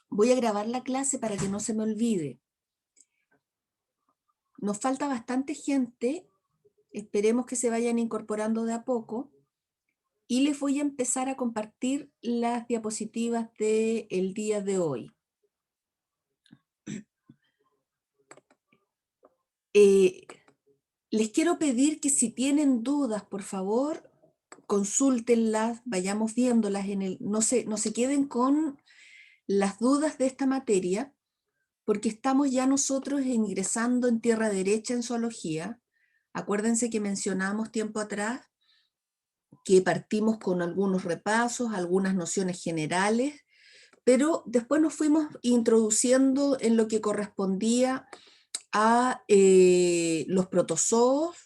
Voy a grabar la clase para que no se me olvide. Nos falta bastante gente, esperemos que se vayan incorporando de a poco, y les voy a empezar a compartir las diapositivas del día de hoy. Les quiero pedir que si tienen dudas, por favor, consúltenlas, vayamos viéndolas no se queden con las dudas de esta materia, porque estamos ya nosotros ingresando en tierra derecha en zoología. Acuérdense que mencionamos tiempo atrás que partimos con algunos repasos, algunas nociones generales, pero después nos fuimos introduciendo en lo que correspondía a los protozoos,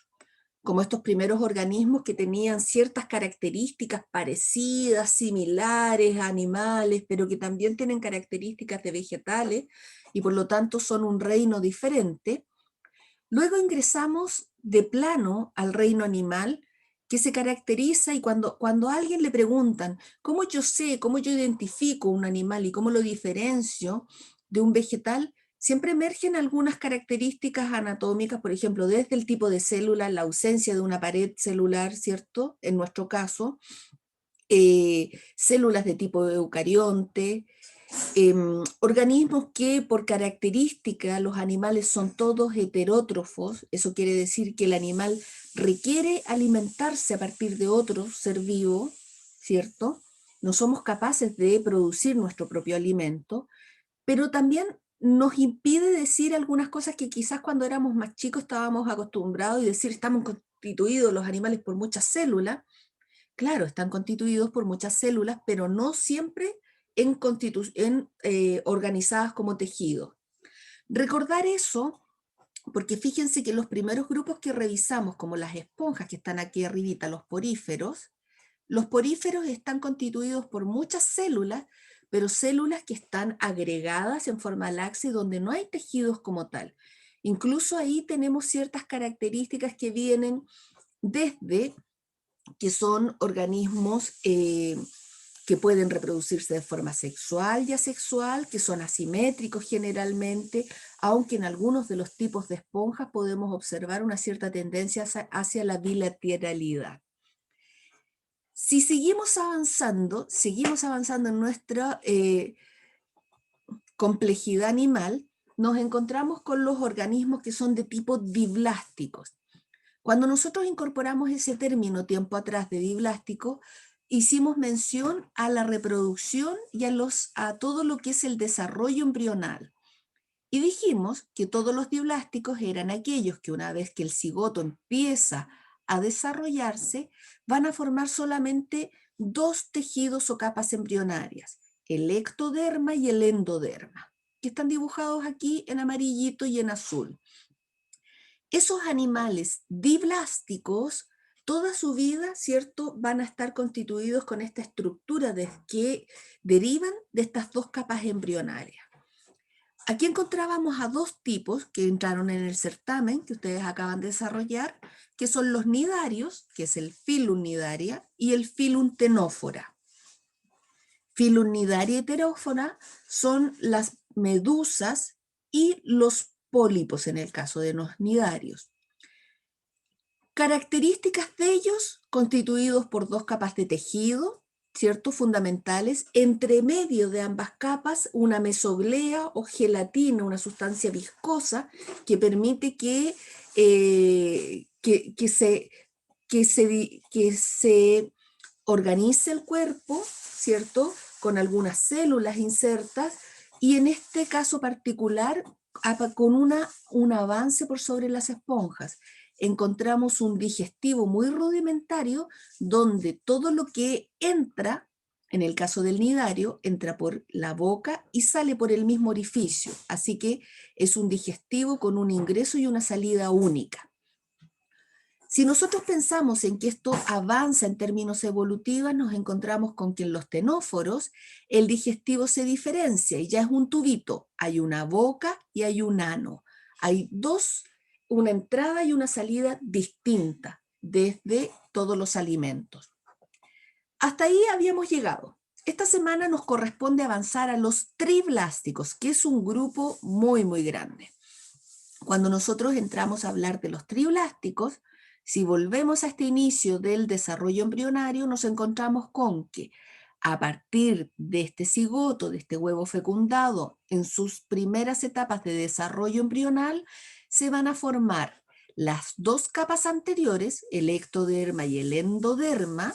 como estos primeros organismos que tenían ciertas características parecidas, similares a animales, pero que también tienen características de vegetales y por lo tanto son un reino diferente. Luego ingresamos de plano al reino animal, que se caracteriza, y cuando a alguien le preguntan cómo yo sé, cómo yo identifico un animal y cómo lo diferencio de un vegetal, siempre emergen algunas características anatómicas, por ejemplo, desde el tipo de célula, la ausencia de una pared celular, ¿cierto? En nuestro caso, células de tipo eucarionte, organismos que por característica los animales son todos heterótrofos, eso quiere decir que el animal requiere alimentarse a partir de otro ser vivo, ¿cierto? No somos capaces de producir nuestro propio alimento, pero también nos impide decir algunas cosas que quizás cuando éramos más chicos estábamos acostumbrados y decir estamos constituidos los animales por muchas células. Claro, están constituidos por muchas células, pero no siempre organizadas como tejido. Recordar eso, porque fíjense que los primeros grupos que revisamos, como las esponjas que están aquí arribita, los poríferos están constituidos por muchas células, pero células que están agregadas en forma laxa y donde no hay tejidos como tal. Incluso ahí tenemos ciertas características que vienen desde que son organismos que pueden reproducirse de forma sexual y asexual, que son asimétricos generalmente, aunque en algunos de los tipos de esponjas podemos observar una cierta tendencia hacia la bilateralidad. Si seguimos avanzando en nuestra complejidad animal, nos encontramos con los organismos que son de tipo diblásticos. Cuando nosotros incorporamos ese término tiempo atrás de diblástico, hicimos mención a la reproducción y a todo lo que es el desarrollo embrional. Y dijimos que todos los diblásticos eran aquellos que una vez que el cigoto empieza a desarrollarse, van a formar solamente dos tejidos o capas embrionarias, el ectoderma y el endoderma, que están dibujados aquí en amarillito y en azul. Esos animales diblásticos, toda su vida, ¿cierto?, van a estar constituidos con esta estructura que derivan de estas dos capas embrionarias. Aquí encontrábamos a dos tipos que entraron en el certamen que ustedes acaban de desarrollar, que son los nidarios, que es el Phylum Nidaria, y el Phylum Ctenophora. Phylum Nidaria y Ctenophora son las medusas y los pólipos en el caso de los nidarios. Características de ellos constituidos por dos capas de tejido, ¿cierto? Fundamentales, entre medio de ambas capas una mesoglea o gelatina, una sustancia viscosa que permite que se organice el cuerpo, ¿cierto? Con algunas células insertas y en este caso particular con un avance por sobre las esponjas. Encontramos un digestivo muy rudimentario donde todo lo que entra, en el caso del nidario, entra por la boca y sale por el mismo orificio. Así que es un digestivo con un ingreso y una salida única. Si nosotros pensamos en que esto avanza en términos evolutivos, nos encontramos con que en los ctenóforos el digestivo se diferencia y ya es un tubito. Hay una boca y hay un ano. Hay una entrada y una salida distinta desde todos los alimentos. Hasta ahí habíamos llegado. esta semana nos corresponde avanzar a los triblásticos, que es un grupo muy, muy grande. Cuando nosotros entramos a hablar de los triblásticos, si volvemos a este inicio del desarrollo embrionario, nos encontramos con que a partir de este cigoto, de este huevo fecundado, en sus primeras etapas de desarrollo embrional, se van a formar las dos capas anteriores, el ectoderma y el endoderma,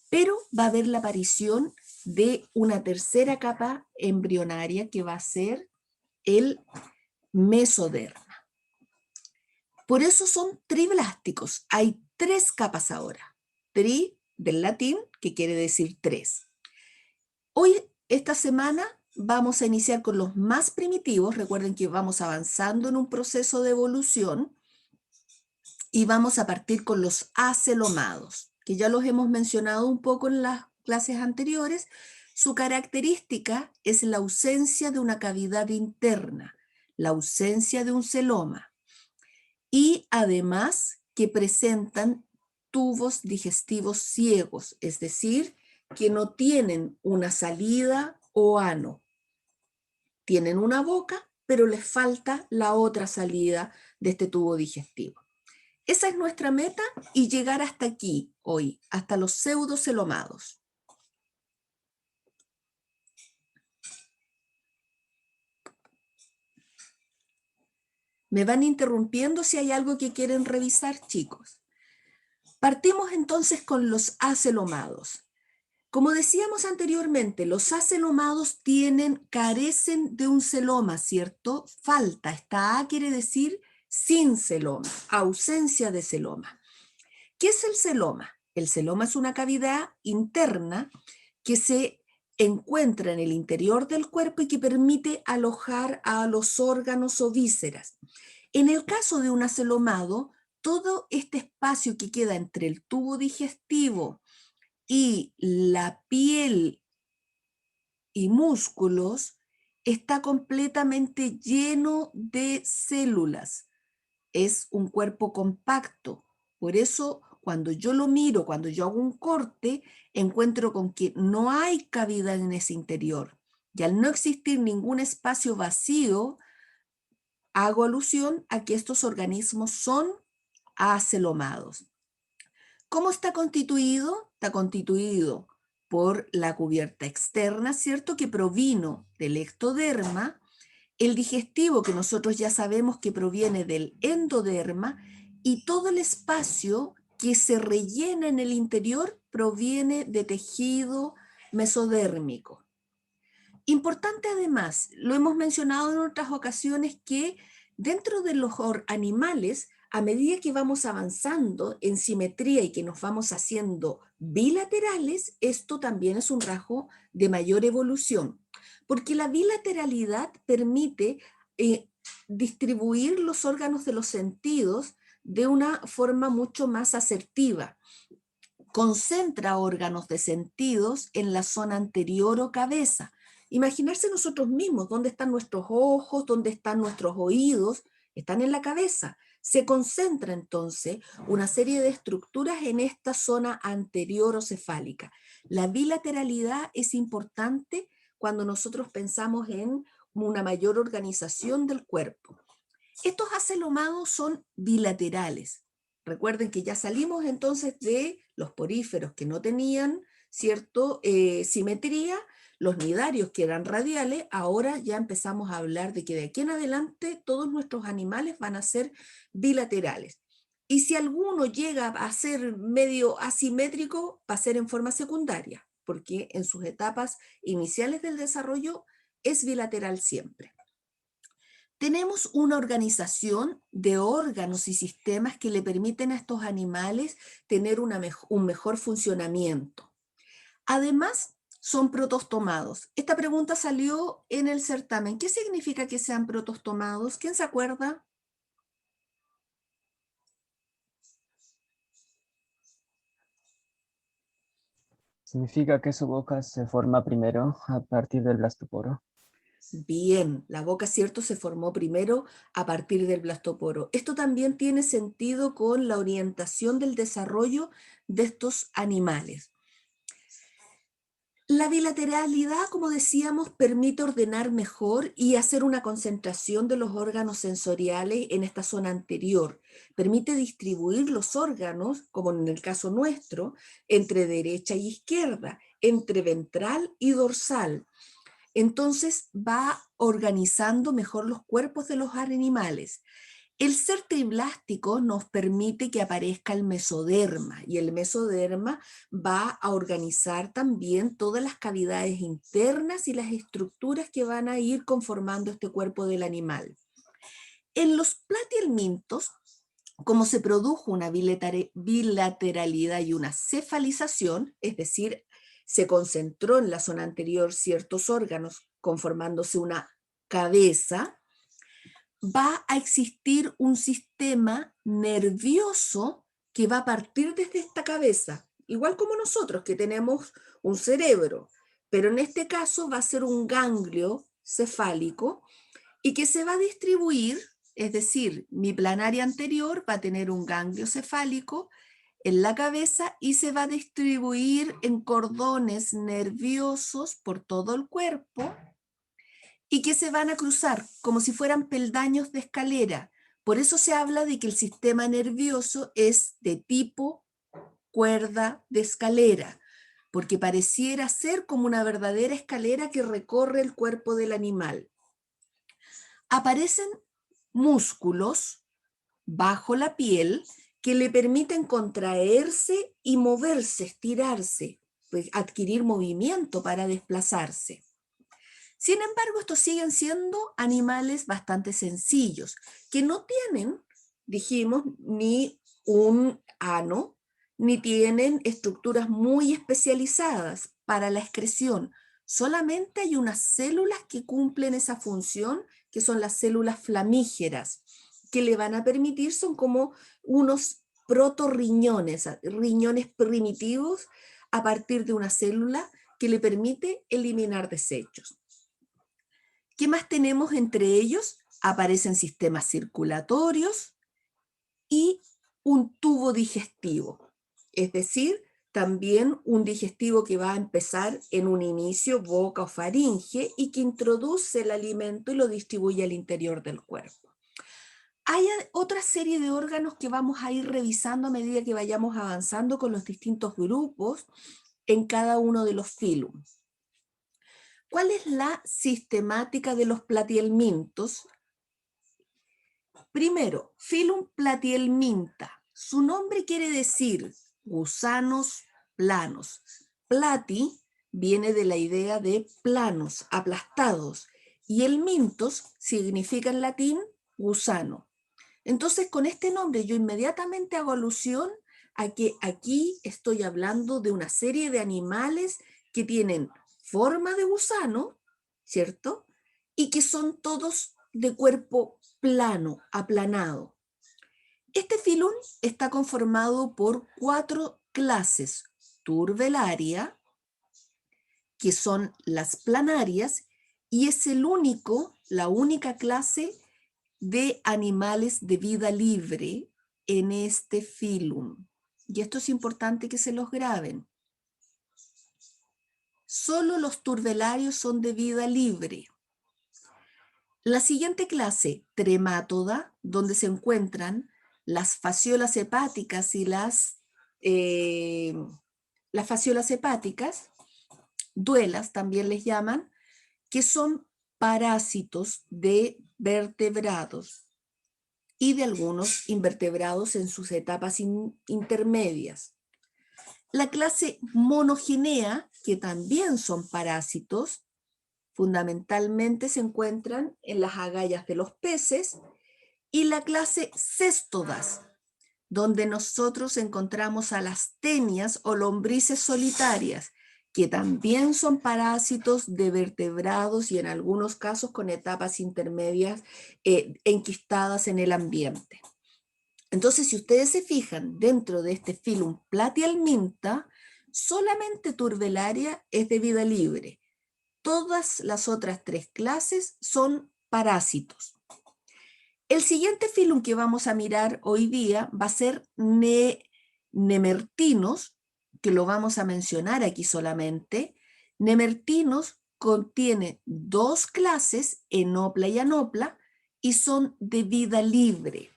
pero va a haber la aparición de una tercera capa embrionaria que va a ser el mesoderma. Por eso son triblásticos. Hay 3 capas ahora. Tri del latín, que quiere decir 3. Hoy, esta semana, vamos a iniciar con los más primitivos. Recuerden que vamos avanzando en un proceso de evolución y vamos a partir con los acelomados, que ya los hemos mencionado un poco en las clases anteriores. Su característica es la ausencia de una cavidad interna, la ausencia de un celoma, y además que presentan tubos digestivos ciegos, es decir, que no tienen una salida o ano. Tienen una boca, pero les falta la otra salida de este tubo digestivo. Esa es nuestra meta y llegar hasta aquí hoy, hasta los pseudocelomados. Me van interrumpiendo si hay algo que quieren revisar, chicos. Partimos entonces con los acelomados. Como decíamos anteriormente, los acelomados carecen de un celoma, ¿cierto? Falta, esta A quiere decir sin celoma, ausencia de celoma. ¿Qué es el celoma? El celoma es una cavidad interna que se encuentra en el interior del cuerpo y que permite alojar a los órganos o vísceras. En el caso de un acelomado, todo este espacio que queda entre el tubo digestivo y la piel y músculos está completamente lleno de células. Es un cuerpo compacto. Por eso, cuando yo lo miro, cuando yo hago un corte, encuentro con que no hay cavidad en ese interior. Y al no existir ningún espacio vacío, hago alusión a que estos organismos son acelomados. ¿Cómo está constituido? Está constituido por la cubierta externa, ¿cierto? Que provino del ectoderma, el digestivo que nosotros ya sabemos que proviene del endoderma y todo el espacio que se rellena en el interior proviene de tejido mesodérmico. Importante además, lo hemos mencionado en otras ocasiones, que dentro de los animales, a medida que vamos avanzando en simetría y que nos vamos haciendo bilaterales, esto también es un rasgo de mayor evolución, porque la bilateralidad permite distribuir los órganos de los sentidos de una forma mucho más asertiva. Concentra órganos de sentidos en la zona anterior o cabeza. Imaginarse nosotros mismos, dónde están nuestros ojos, dónde están nuestros oídos, están en la cabeza. Se concentra entonces una serie de estructuras en esta zona anterior o cefálica. La bilateralidad es importante cuando nosotros pensamos en una mayor organización del cuerpo. Estos acelomados son bilaterales. Recuerden que ya salimos entonces de los poríferos que no tenían, ¿cierto? Simetría, los nidarios que eran radiales. Ahora ya empezamos a hablar de que de aquí en adelante todos nuestros animales van a ser bilaterales. Y si alguno llega a ser medio asimétrico, va a ser en forma secundaria, porque en sus etapas iniciales del desarrollo es bilateral siempre. Tenemos una organización de órganos y sistemas que le permiten a estos animales tener un mejor funcionamiento. Además, son protostomados. Esta pregunta salió en el certamen. ¿Qué significa que sean protostomados? ¿Quién se acuerda? Significa que su boca se forma primero a partir del blastoporo. Bien, la boca, cierto, se formó primero a partir del blastoporo. Esto también tiene sentido con la orientación del desarrollo de estos animales. La bilateralidad, como decíamos, permite ordenar mejor y hacer una concentración de los órganos sensoriales en esta zona anterior. Permite distribuir los órganos, como en el caso nuestro, entre derecha y izquierda, entre ventral y dorsal. Entonces va organizando mejor los cuerpos de los animales. El ser triblástico nos permite que aparezca el mesoderma, y el mesoderma va a organizar también todas las cavidades internas y las estructuras que van a ir conformando este cuerpo del animal. En los platihelmintos, como se produjo una bilateralidad y una cefalización, es decir, se concentró en la zona anterior ciertos órganos conformándose una cabeza, va a existir un sistema nervioso que va a partir desde esta cabeza, igual como nosotros que tenemos un cerebro, pero en este caso va a ser un ganglio cefálico y que se va a distribuir, es decir, mi planaria anterior va a tener un ganglio cefálico en la cabeza y se va a distribuir en cordones nerviosos por todo el cuerpo y que se van a cruzar como si fueran peldaños de escalera. Por eso se habla de que el sistema nervioso es de tipo cuerda de escalera, porque pareciera ser como una verdadera escalera que recorre el cuerpo del animal. Aparecen músculos bajo la piel que le permiten contraerse y moverse, estirarse, pues adquirir movimiento para desplazarse. Sin embargo, estos siguen siendo animales bastante sencillos, que no tienen, dijimos, ni un ano, ni tienen estructuras muy especializadas para la excreción. Solamente hay unas células que cumplen esa función, que son las células flamígeras, que le van a permitir, son como unos protorriñones, riñones primitivos a partir de una célula que le permite eliminar desechos. ¿Qué más tenemos entre ellos? Aparecen sistemas circulatorios y un tubo digestivo, es decir, también un digestivo que va a empezar en un inicio boca o faringe y que introduce el alimento y lo distribuye al interior del cuerpo. Hay otra serie de órganos que vamos a ir revisando a medida que vayamos avanzando con los distintos grupos en cada uno de los filum. ¿Cuál es la sistemática de los platihelmintos? Primero, filum platihelminta. Su nombre quiere decir gusanos planos. Plati viene de la idea de planos, aplastados, y el mintos significa en latín gusano. Entonces, con este nombre yo inmediatamente hago alusión a que aquí estoy hablando de una serie de animales que tienen forma de gusano, ¿cierto? Y que son todos de cuerpo plano, aplanado. Este filum está conformado por 4 clases: Turbelaria, que son las planarias, y es la única clase de animales de vida libre en este filum. Y esto es importante que se los graben. Solo los turbelarios son de vida libre. La siguiente clase, tremátoda, donde se encuentran las fasciolas hepáticas y las fasciolas hepáticas, duelas también les llaman, que son parásitos de vertebrados y de algunos invertebrados en sus etapas intermedias. La clase monogenea, que también son parásitos, fundamentalmente se encuentran en las agallas de los peces, y la clase céstodas, donde nosotros encontramos a las tenias o lombrices solitarias, que también son parásitos de vertebrados y en algunos casos con etapas intermedias enquistadas en el ambiente. Entonces, si ustedes se fijan, dentro de este filum platihelminta, solamente Turbelaria es de vida libre. Todas las otras 3 clases son parásitos. El siguiente filum que vamos a mirar hoy día va a ser Nemertinos, que lo vamos a mencionar aquí solamente. Nemertinos contiene 2 clases, Enopla y Anopla, y son de vida libre.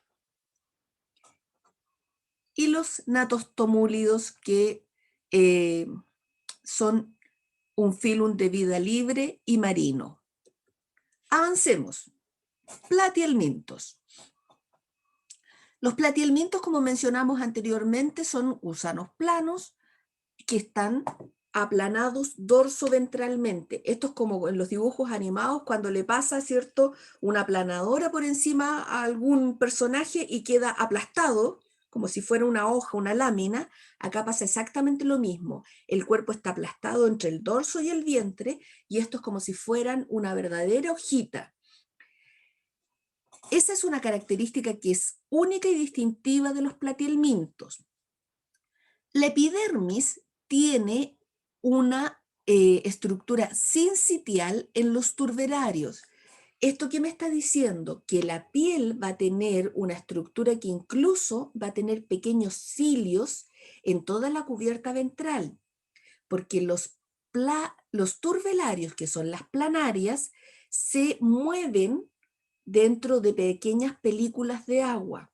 Y los natostomulidos, que son un filum de vida libre y marino. Avancemos. Platihelmintos. Los platihelmintos, como mencionamos anteriormente, son gusanos planos que están aplanados dorsoventralmente. Esto es como en los dibujos animados cuando le pasa, ¿cierto?, una aplanadora por encima a algún personaje y queda aplastado, como si fuera una hoja, una lámina. Acá pasa exactamente lo mismo. El cuerpo está aplastado entre el dorso y el vientre, y esto es como si fueran una verdadera hojita. Esa es una característica que es única y distintiva de los platihelmintos. La epidermis tiene una estructura sincitial en los turberarios. ¿Esto qué me está diciendo? Que la piel va a tener una estructura que incluso va a tener pequeños cilios en toda la cubierta ventral, porque los turbelarios, que son las planarias, se mueven dentro de pequeñas películas de agua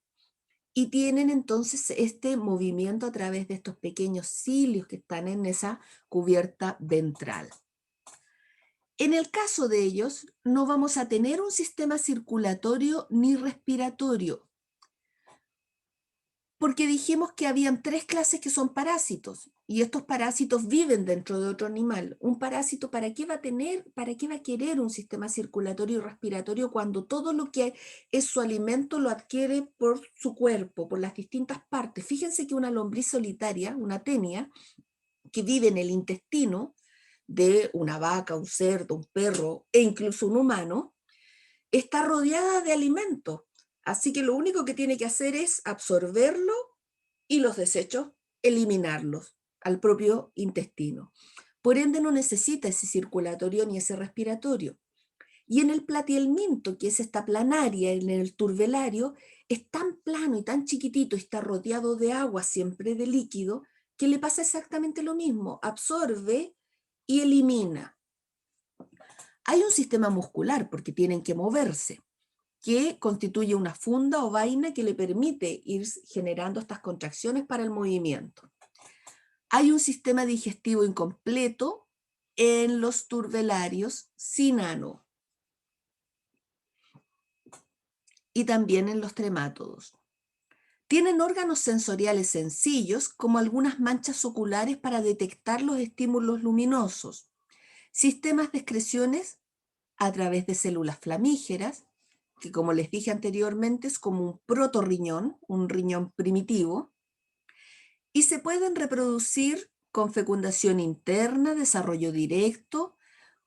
y tienen entonces este movimiento a través de estos pequeños cilios que están en esa cubierta ventral. En el caso de ellos, no vamos a tener un sistema circulatorio ni respiratorio, porque dijimos que habían 3 clases que son parásitos, y estos parásitos viven dentro de otro animal. Un parásito, ¿para qué va a tener, para qué va a querer un sistema circulatorio y respiratorio cuando todo lo que es su alimento lo adquiere por su cuerpo, por las distintas partes? Fíjense que una lombriz solitaria, una tenia, que vive en el intestino de una vaca, un cerdo, un perro e incluso un humano, está rodeada de alimentos. Así que lo único que tiene que hacer es absorberlo y los desechos eliminarlos al propio intestino. Por ende no necesita ese circulatorio ni ese respiratorio. Y en el platihelminto, que es esta planaria, en el turbelario, es tan plano y tan chiquitito, está rodeado de agua, siempre de líquido, que le pasa exactamente lo mismo, absorbe y elimina. Hay un sistema muscular, porque tienen que moverse, que constituye una funda o vaina que le permite ir generando estas contracciones para el movimiento. Hay un sistema digestivo incompleto en los turbelarios sin ano y también en los tremátodos. Tienen órganos sensoriales sencillos, como algunas manchas oculares para detectar los estímulos luminosos, sistemas de excreciones a través de células flamígeras, que como les dije anteriormente es como un protorriñón, un riñón primitivo, y se pueden reproducir con fecundación interna, desarrollo directo,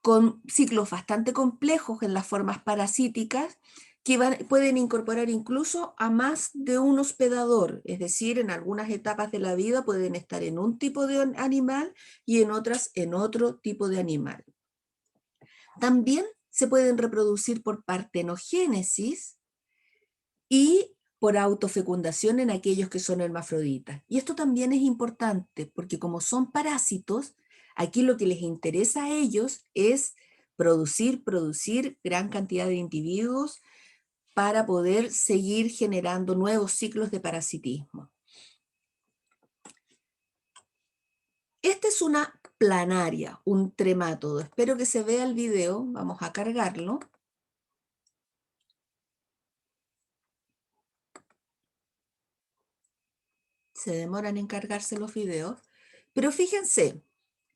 con ciclos bastante complejos en las formas parasíticas, que pueden incorporar incluso a más de un hospedador, es decir, en algunas etapas de la vida pueden estar en un tipo de animal y en otras en otro tipo de animal. También se pueden reproducir por partenogénesis y por autofecundación en aquellos que son hermafroditas. Y esto también es importante porque como son parásitos, aquí lo que les interesa a ellos es producir gran cantidad de individuos para poder seguir generando nuevos ciclos de parasitismo. Esta es una planaria, un tremátodo. Espero que se vea el video. Vamos a cargarlo. Se demoran en cargarse los videos. Pero fíjense,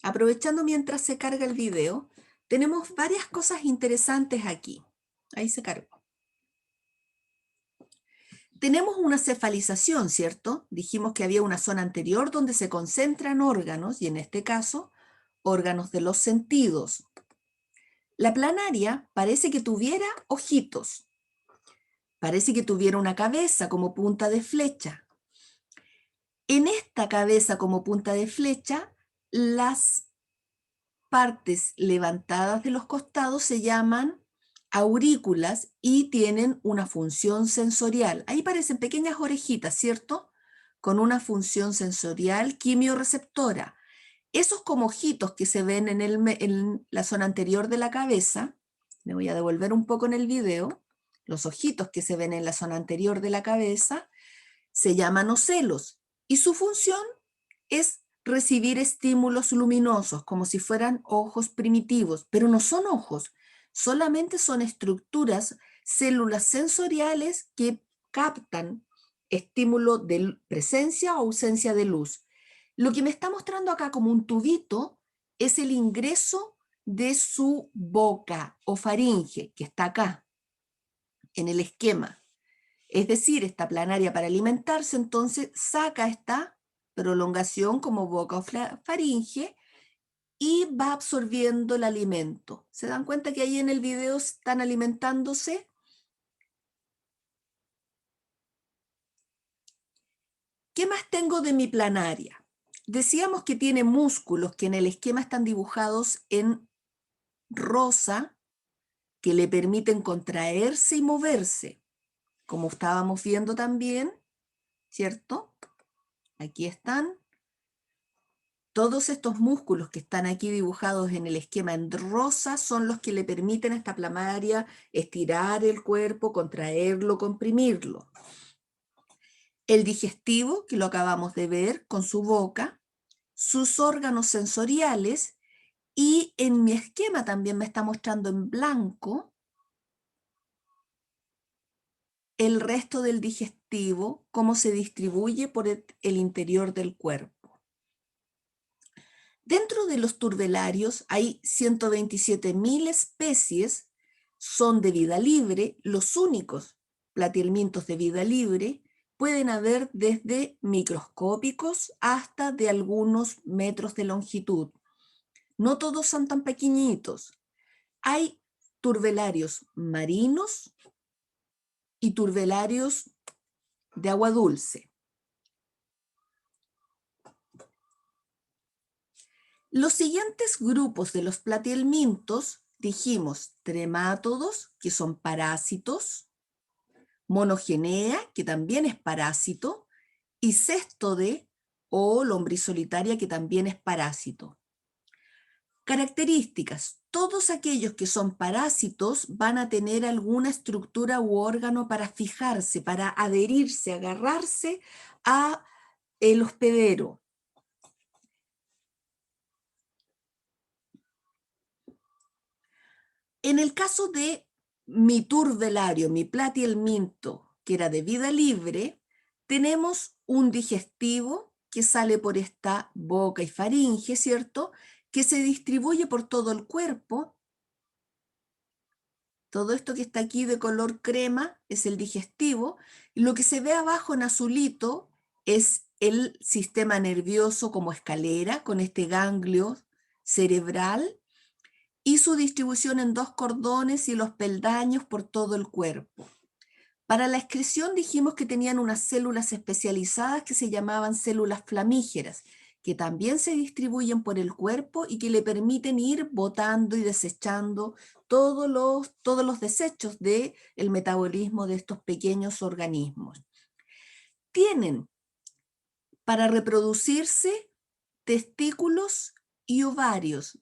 aprovechando mientras se carga el video, tenemos varias cosas interesantes aquí. Ahí se cargó. Tenemos una cefalización, ¿cierto? Dijimos que había una zona anterior donde se concentran órganos, y en este caso, órganos de los sentidos. La planaria parece que tuviera ojitos. Parece que tuviera una cabeza como punta de flecha. En esta cabeza como punta de flecha, las partes levantadas de los costados se llaman aurículas y tienen una función sensorial. Ahí parecen pequeñas orejitas, ¿cierto? Con una función sensorial quimiorreceptora. Esos como ojitos que se ven en la zona anterior de la cabeza, me voy a devolver un poco en el video, los ojitos que se ven en la zona anterior de la cabeza se llaman ocelos y su función es recibir estímulos luminosos como si fueran ojos primitivos, pero no son ojos, solamente son estructuras, células sensoriales que captan estímulo de presencia o ausencia de luz. Lo que me está mostrando acá como un tubito es el ingreso de su boca o faringe, que está acá, en el esquema. Es decir, esta planaria para alimentarse, entonces saca esta prolongación como boca o faringe y va absorbiendo el alimento. ¿Se dan cuenta que ahí en el video están alimentándose? ¿Qué más tengo de mi planaria? Decíamos que tiene músculos que en el esquema están dibujados en rosa, que le permiten contraerse y moverse, como estábamos viendo también, ¿cierto? Aquí están. Todos estos músculos que están aquí dibujados en el esquema en rosa son los que le permiten a esta planaria estirar el cuerpo, contraerlo, comprimirlo. El digestivo, que lo acabamos de ver con su boca, sus órganos sensoriales, y en mi esquema también me está mostrando en blanco el resto del digestivo, cómo se distribuye por el interior del cuerpo. Dentro de los turbelarios hay 127.000 especies, son de vida libre, los únicos platihelmintos de vida libre pueden haber desde microscópicos hasta de algunos metros de longitud. No todos son tan pequeñitos. Hay turbelarios marinos y turbelarios de agua dulce. Los siguientes grupos de los platihelmintos dijimos tremátodos, que son parásitos, monogenea, que también es parásito, y céstode o lombriz solitaria, que también es parásito. Características. Todos aquellos que son parásitos van a tener alguna estructura u órgano para fijarse, para adherirse, agarrarse a el hospedero. En el caso de mi turbelario, mi platihelminto, que era de vida libre, tenemos un digestivo que sale por esta boca y faringe, ¿cierto? Que se distribuye por todo el cuerpo. Todo esto que está aquí de color crema es el digestivo. Y lo que se ve abajo en azulito es el sistema nervioso como escalera, con este ganglio cerebral, y su distribución en 2 cordones y los peldaños por todo el cuerpo. Para la excreción dijimos que tenían unas células especializadas que se llamaban células flamígeras, que también se distribuyen por el cuerpo y que le permiten ir botando y desechando todos los desechos del metabolismo de estos pequeños organismos. Tienen para reproducirse testículos y ovarios.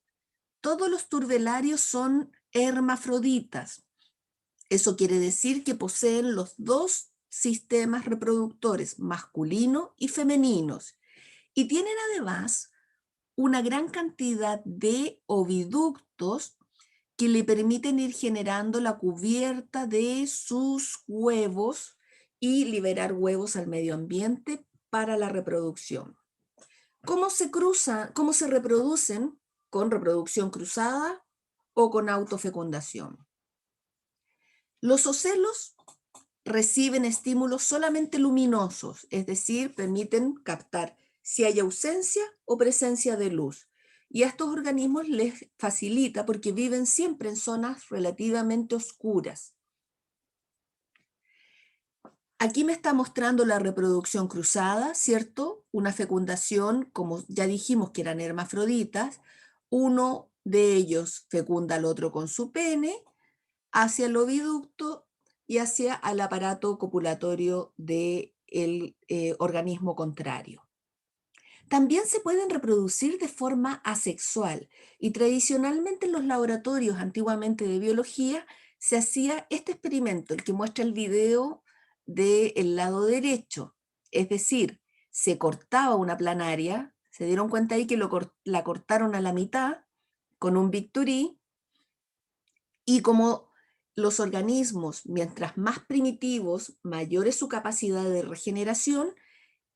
Todos los turbelarios son hermafroditas. Eso quiere decir que poseen los 2 sistemas reproductores, masculino y femeninos, y tienen además una gran cantidad de oviductos que le permiten ir generando la cubierta de sus huevos y liberar huevos al medio ambiente para la reproducción. ¿Cómo se reproducen? Con reproducción cruzada o con autofecundación. Los ocelos reciben estímulos solamente luminosos, es decir, permiten captar si hay ausencia o presencia de luz. Y a estos organismos les facilita porque viven siempre en zonas relativamente oscuras. Aquí me está mostrando la reproducción cruzada, ¿cierto? Una fecundación, como ya dijimos que eran hermafroditas, uno de ellos fecunda al otro con su pene, hacia el oviducto y hacia el aparato copulatorio del organismo contrario. También se pueden reproducir de forma asexual y tradicionalmente en los laboratorios antiguamente de biología se hacía este experimento, el que muestra el video del lado derecho. Es decir, se cortaba una planaria, se dieron cuenta ahí que la cortaron a la mitad con un bisturí, y como los organismos, mientras más primitivos, mayor es su capacidad de regeneración,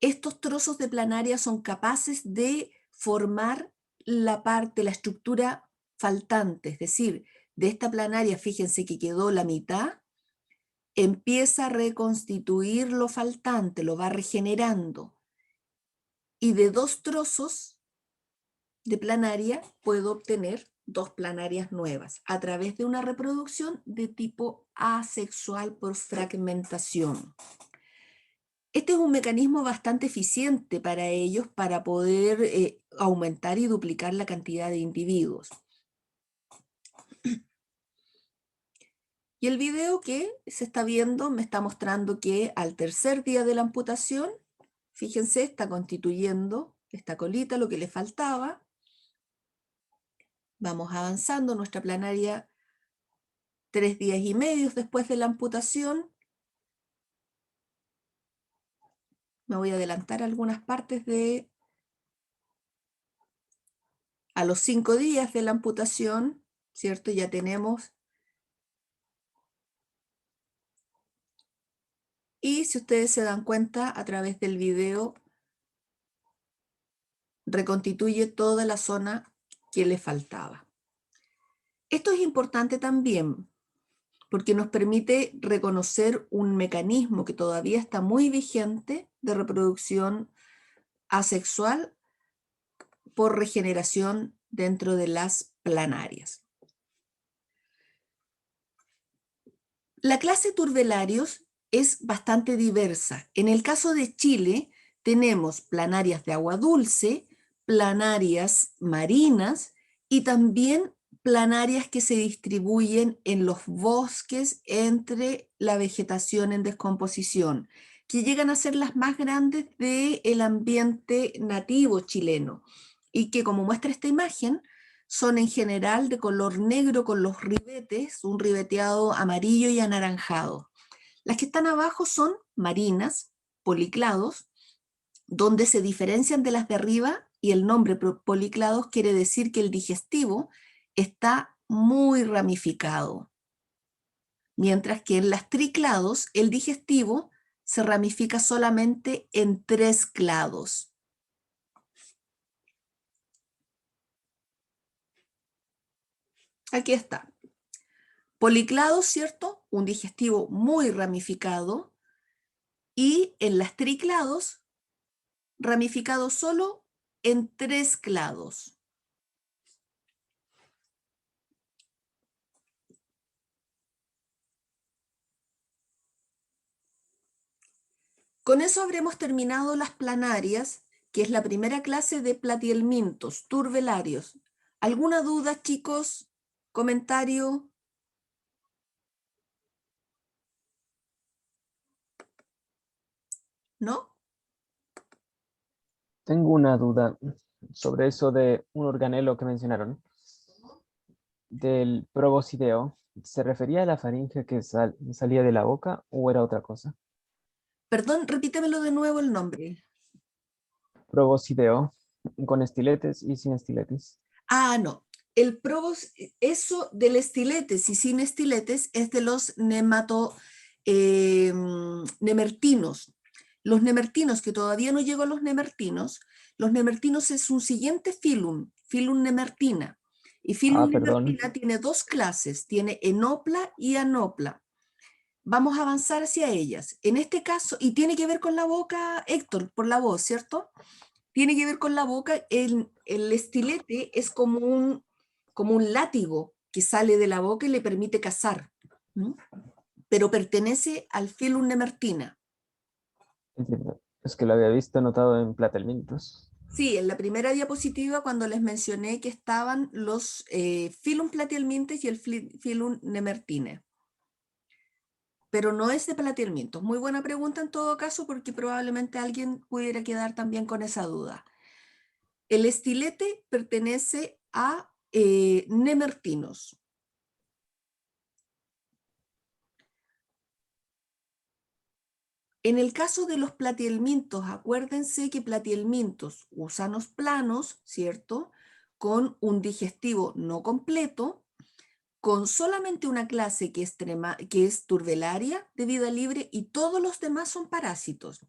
estos trozos de planaria son capaces de formar la estructura faltante, es decir, de esta planaria, fíjense que quedó la mitad, empieza a reconstituir lo faltante, lo va regenerando, y de 2 trozos de planaria puedo obtener 2 planarias nuevas a través de una reproducción de tipo asexual por fragmentación. Este es un mecanismo bastante eficiente para ellos para poder aumentar y duplicar la cantidad de individuos. Y el video que se está viendo me está mostrando que al tercer día de la amputación, fíjense, está constituyendo esta colita, lo que le faltaba. Vamos avanzando, nuestra planaria 3 días y medio después de la amputación. Me voy a adelantar algunas partes a los 5 días de la amputación, ¿cierto? Ya tenemos. Y si ustedes se dan cuenta, a través del video, reconstituye toda la zona que le faltaba. Esto es importante también porque nos permite reconocer un mecanismo que todavía está muy vigente de reproducción asexual por regeneración dentro de las planarias. La clase Turbellarios es bastante diversa. En el caso de Chile tenemos planarias de agua dulce, planarias marinas y también planarias que se distribuyen en los bosques entre la vegetación en descomposición, que llegan a ser las más grandes del ambiente nativo chileno y que, como muestra esta imagen, son en general de color negro con los ribetes, un ribeteado amarillo y anaranjado. Las que están abajo son marinas, policlados, donde se diferencian de las de arriba, y el nombre policlados quiere decir que el digestivo está muy ramificado, mientras que en las triclados el digestivo se ramifica solamente en 3 clados. Aquí está. Policlados, ¿cierto? Un digestivo muy ramificado, y en las triclados, ramificado solo en 3 clados. Con eso habremos terminado las planarias, que es la primera clase de platihelmintos, turbellarios. ¿Alguna duda, chicos? ¿Comentario? ¿No? Tengo una duda sobre eso de un organelo que mencionaron, del proboscideo. ¿Se refería a la faringe que salía de la boca o era otra cosa? Perdón, repítemelo de nuevo el nombre. Proboscideo, con estiletes y sin estiletes. Ah, no. Eso del estiletes y sin estiletes es de los nemertinos. Los nemertinos, que todavía no llegó a los nemertinos es un siguiente filum nemertina. Y filum Perdón. nemertina tiene 2 clases, tiene enopla y anopla. Vamos a avanzar hacia ellas. En este caso, y tiene que ver con la boca, Héctor, por la voz, ¿cierto? Tiene que ver con la boca. El estilete es como un látigo que sale de la boca y le permite cazar, ¿no? Pero pertenece al filum nemertina. Entiendo. Es que lo había visto anotado en platelmintos. Sí, en la primera diapositiva cuando les mencioné que estaban los filum platihelmintes y el filum nemertine. Pero no es de platihelmintos. Muy buena pregunta en todo caso, porque probablemente alguien pudiera quedar también con esa duda. El estilete pertenece a nemertinos. En el caso de los platihelmintos, acuérdense que platihelmintos, gusanos planos, ¿cierto? Con un digestivo no completo, con solamente una clase que es turbelaria de vida libre y todos los demás son parásitos,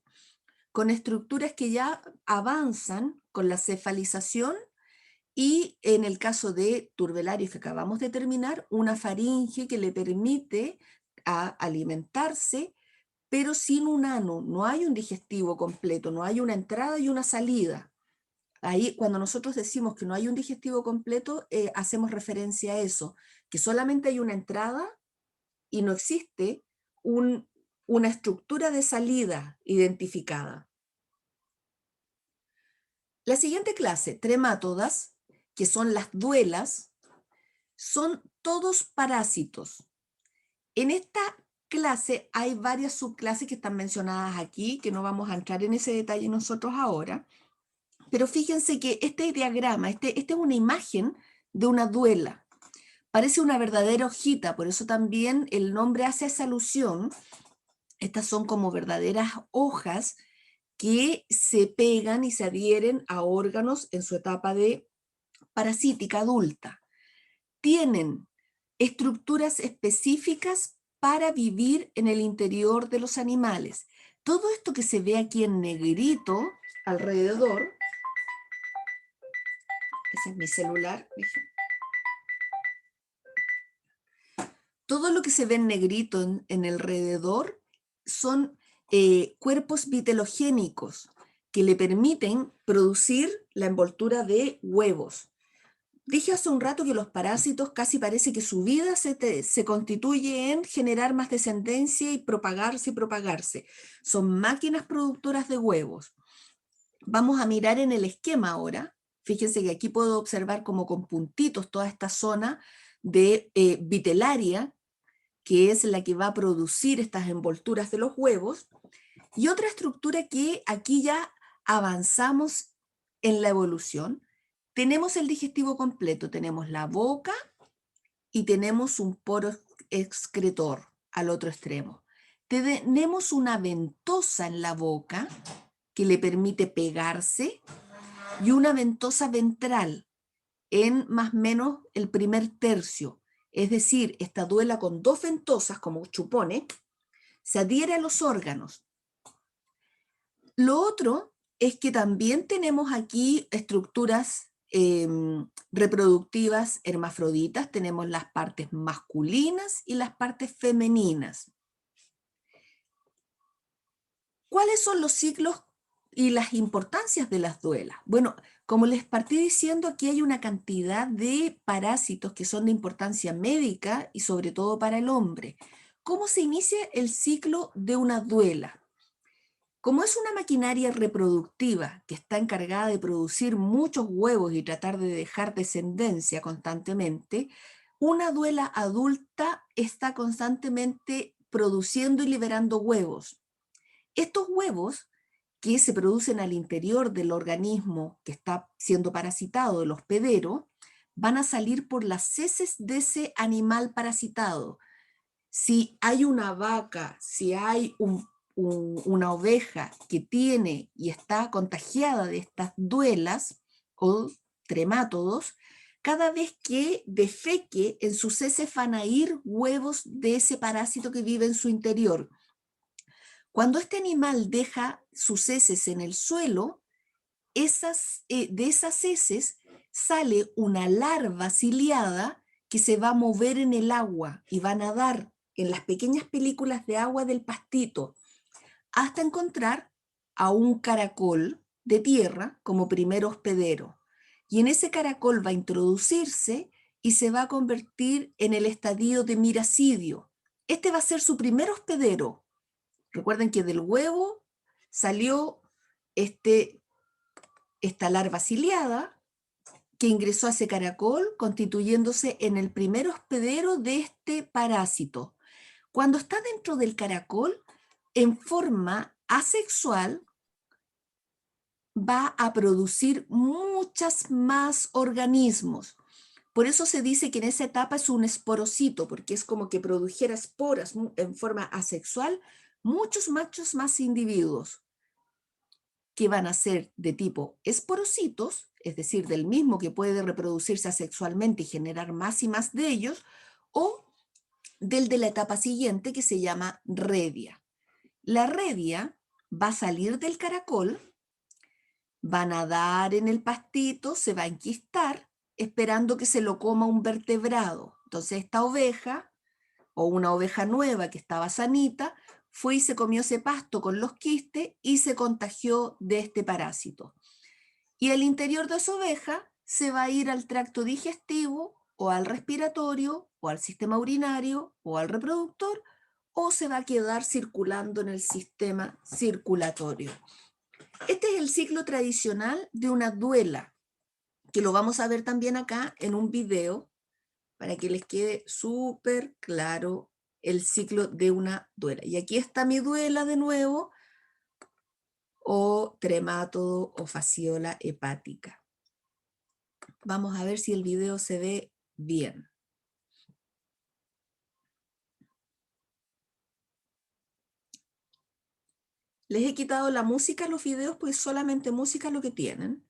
con estructuras que ya avanzan con la cefalización y en el caso de turbelarios que acabamos de terminar, una faringe que le permite alimentarse pero sin un ano, no hay un digestivo completo, no hay una entrada y una salida. Ahí, cuando nosotros decimos que no hay un digestivo completo, hacemos referencia a eso, que solamente hay una entrada y no existe una estructura de salida identificada. La siguiente clase, tremátodas, que son las duelas, son todos parásitos. En esta clase hay varias subclases que están mencionadas aquí, que no vamos a entrar en ese detalle nosotros ahora, pero fíjense que este diagrama, este es una imagen de una duela. Parece una verdadera hojita, por eso también el nombre hace esa alusión. Estas son como verdaderas hojas que se pegan y se adhieren a órganos en su etapa de parasítica adulta. Tienen estructuras específicas para vivir en el interior de los animales. Todo esto que se ve aquí en negrito alrededor, ese es mi celular, todo lo que se ve en negrito en el alrededor son cuerpos vitelogénicos que le permiten producir la envoltura de huevos. Dije hace un rato que los parásitos casi parece que su vida se constituye en generar más descendencia y propagarse. Son máquinas productoras de huevos. Vamos a mirar en el esquema ahora. Fíjense que aquí puedo observar como con puntitos toda esta zona de vitelaria, que es la que va a producir estas envolturas de los huevos. Y otra estructura que aquí ya avanzamos en la evolución. Tenemos el digestivo completo, tenemos la boca y tenemos un poro excretor al otro extremo. Tenemos una ventosa en la boca que le permite pegarse y una ventosa ventral en más o menos el primer tercio. Es decir, esta duela con dos ventosas como chupones se adhiere a los órganos. Lo otro es que también tenemos aquí estructuras reproductivas hermafroditas, tenemos las partes masculinas y las partes femeninas. ¿Cuáles son los ciclos y las importancias de las duelas? Bueno, como les partí diciendo, aquí hay una cantidad de parásitos que son de importancia médica y sobre todo para el hombre. ¿Cómo se inicia el ciclo de una duela? Como es una maquinaria reproductiva que está encargada de producir muchos huevos y tratar de dejar descendencia constantemente, una duela adulta está constantemente produciendo y liberando huevos. Estos huevos que se producen al interior del organismo que está siendo parasitado, del hospedero, van a salir por las heces de ese animal parasitado. Si hay una vaca, si hay una oveja que tiene y está contagiada de estas duelas o tremátodos, cada vez que defeque en sus heces van a ir huevos de ese parásito que vive en su interior. Cuando este animal deja sus heces en el suelo, de esas heces sale una larva ciliada que se va a mover en el agua y va a nadar en las pequeñas películas de agua del pastito hasta encontrar a un caracol de tierra como primer hospedero. Y en ese caracol va a introducirse y se va a convertir en el estadio de miracidio. Este va a ser su primer hospedero. Recuerden que del huevo salió esta larva ciliada que ingresó a ese caracol, constituyéndose en el primer hospedero de este parásito. Cuando está dentro del caracol, en forma asexual, va a producir muchas más organismos. Por eso se dice que en esa etapa es un esporocito, porque es como que produjera esporas en forma asexual, muchos más individuos que van a ser de tipo esporocitos, es decir, del mismo que puede reproducirse asexualmente y generar más y más de ellos, o del de la etapa siguiente que se llama redia. La redia va a salir del caracol, va a nadar en el pastito, se va a enquistar, esperando que se lo coma un vertebrado. Entonces esta oveja, o una oveja nueva que estaba sanita, fue y se comió ese pasto con los quistes y se contagió de este parásito. Y el interior de esa oveja se va a ir al tracto digestivo o al respiratorio o al sistema urinario o al reproductor, o se va a quedar circulando en el sistema circulatorio. Este es el ciclo tradicional de una duela, que lo vamos a ver también acá en un video para que les quede súper claro el ciclo de una duela. Y aquí está mi duela de nuevo, o tremátodo o fasciola hepática. Vamos a ver si el video se ve bien. Les he quitado la música a los videos, pues solamente música lo que tienen.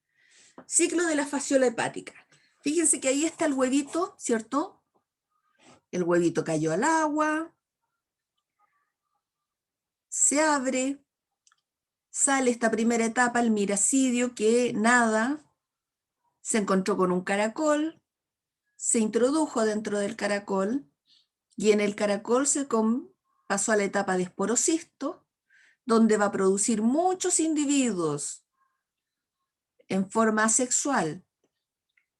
Ciclo de la fasciola hepática. Fíjense que ahí está el huevito, ¿cierto? El huevito cayó al agua, se abre, sale esta primera etapa, el miracidio, que nada, se encontró con un caracol, se introdujo dentro del caracol, y en el caracol pasó a la etapa de esporocisto, donde va a producir muchos individuos en forma asexual.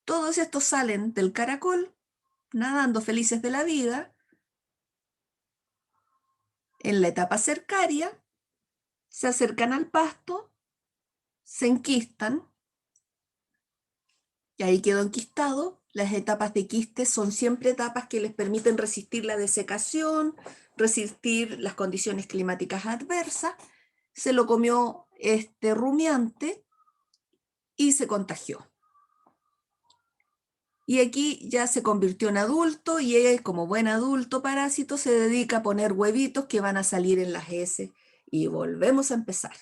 Todos estos salen del caracol, nadando felices de la vida. En la etapa cercaria, se acercan al pasto, se enquistan, y ahí quedó enquistado. Las etapas de quiste son siempre etapas que les permiten resistir la desecación, resistir las condiciones climáticas adversas. Se lo comió este rumiante y se contagió. Y aquí ya se convirtió en adulto, y él, como buen adulto parásito, se dedica a poner huevitos que van a salir en las heces, y volvemos a empezar.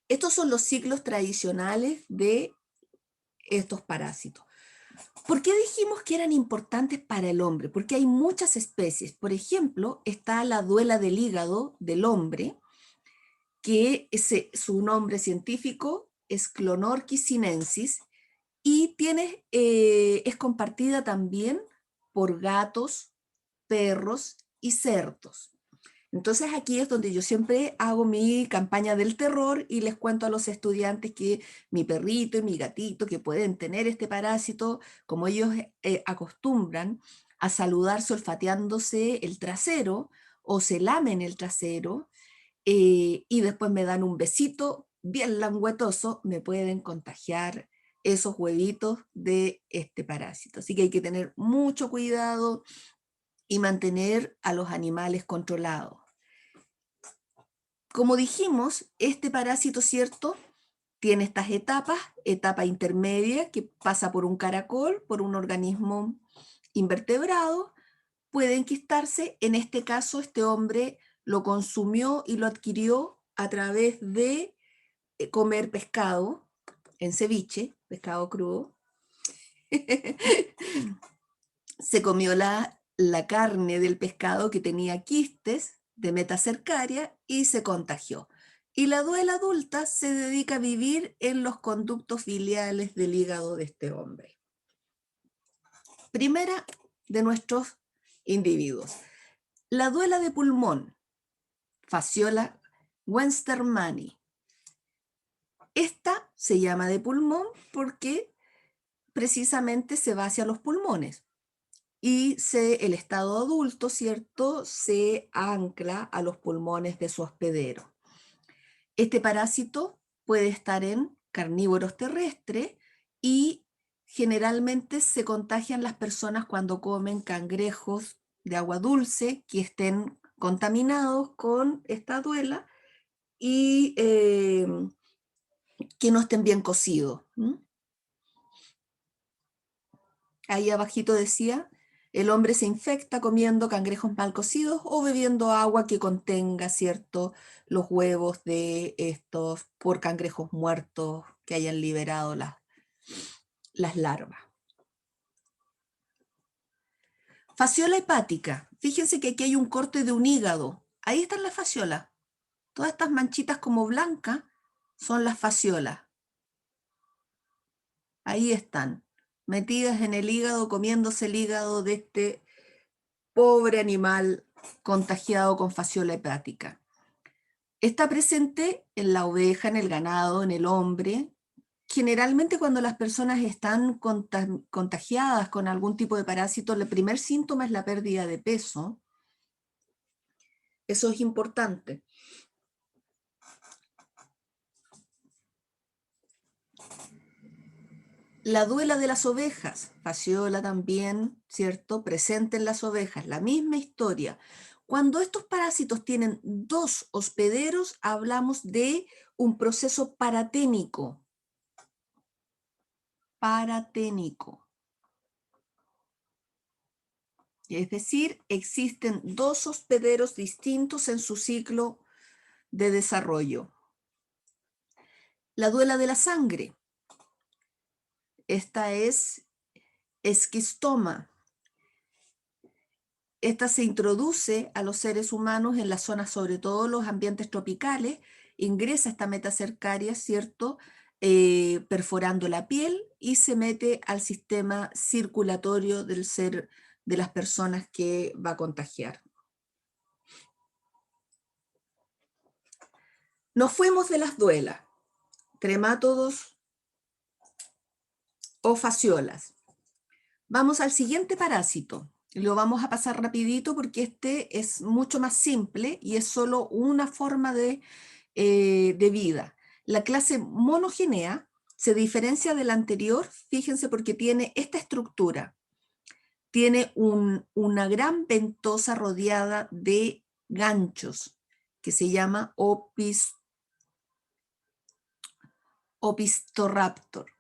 Estos son los ciclos tradicionales de estos parásitos. ¿Por qué dijimos que eran importantes para el hombre? Porque hay muchas especies. Por ejemplo, está la duela del hígado del hombre, que su nombre científico es Clonorchis sinensis, y es compartida también por gatos, perros y cerdos. Entonces aquí es donde yo siempre hago mi campaña del terror y les cuento a los estudiantes que mi perrito y mi gatito, que pueden tener este parásito, como ellos acostumbran a saludarse olfateándose el trasero, o se lamen el trasero, y después me dan un besito bien languetoso, me pueden contagiar esos huevitos de este parásito. Así que hay que tener mucho cuidado y mantener a los animales controlados. Como dijimos, este parásito, ¿cierto?, tiene estas etapas: etapa intermedia, que pasa por un caracol, por un organismo invertebrado, puede enquistarse. En este caso, este hombre lo consumió y lo adquirió a través de comer pescado en ceviche, pescado crudo. Se comió la carne del pescado que tenía quistes de metacercaria y se contagió. Y la duela adulta se dedica a vivir en los conductos biliares del hígado de este hombre. Primera de nuestros individuos. La duela de pulmón, Fasciola westermanni. Esta se llama de pulmón porque precisamente se va hacia los pulmones. Y el estado adulto, ¿cierto?, se ancla a los pulmones de su hospedero. Este parásito puede estar en carnívoros terrestres, y generalmente se contagian las personas cuando comen cangrejos de agua dulce que estén contaminados con esta duela, y que no estén bien cocidos. Ahí abajito decía, el hombre se infecta comiendo cangrejos mal cocidos o bebiendo agua que contenga, ¿cierto?, los huevos de estos por cangrejos muertos que hayan liberado las larvas. Fasciola hepática. Fíjense que aquí hay un corte de un hígado. Ahí están las fasciolas. Todas estas manchitas como blancas son las fasciolas. Ahí están, metidas en el hígado, comiéndose el hígado de este pobre animal contagiado con fasciola hepática. Está presente en la oveja, en el ganado, en el hombre. Generalmente cuando las personas están contagiadas con algún tipo de parásito, el primer síntoma es la pérdida de peso. Eso es importante. La duela de las ovejas, fasciola también, ¿cierto? Presente en las ovejas, la misma historia. Cuando estos parásitos tienen dos hospederos, hablamos de un proceso paraténico. Paraténico. Es decir, existen dos hospederos distintos en su ciclo de desarrollo. La duela de la sangre. Esta es esquistoma. Esta se introduce a los seres humanos en las zonas, sobre todo los ambientes tropicales, ingresa esta metacercaria, ¿cierto?, perforando la piel y se mete al sistema circulatorio del ser de las personas que va a contagiar. Nos fuimos de las duelas, tremátodos o fasciolas. Vamos al siguiente parásito. Lo vamos a pasar rapidito porque este es mucho más simple y es solo una forma de vida. La clase monogenea se diferencia de la anterior, fíjense, porque tiene esta estructura. Tiene una gran ventosa rodeada de ganchos que se llama Opistoraptor.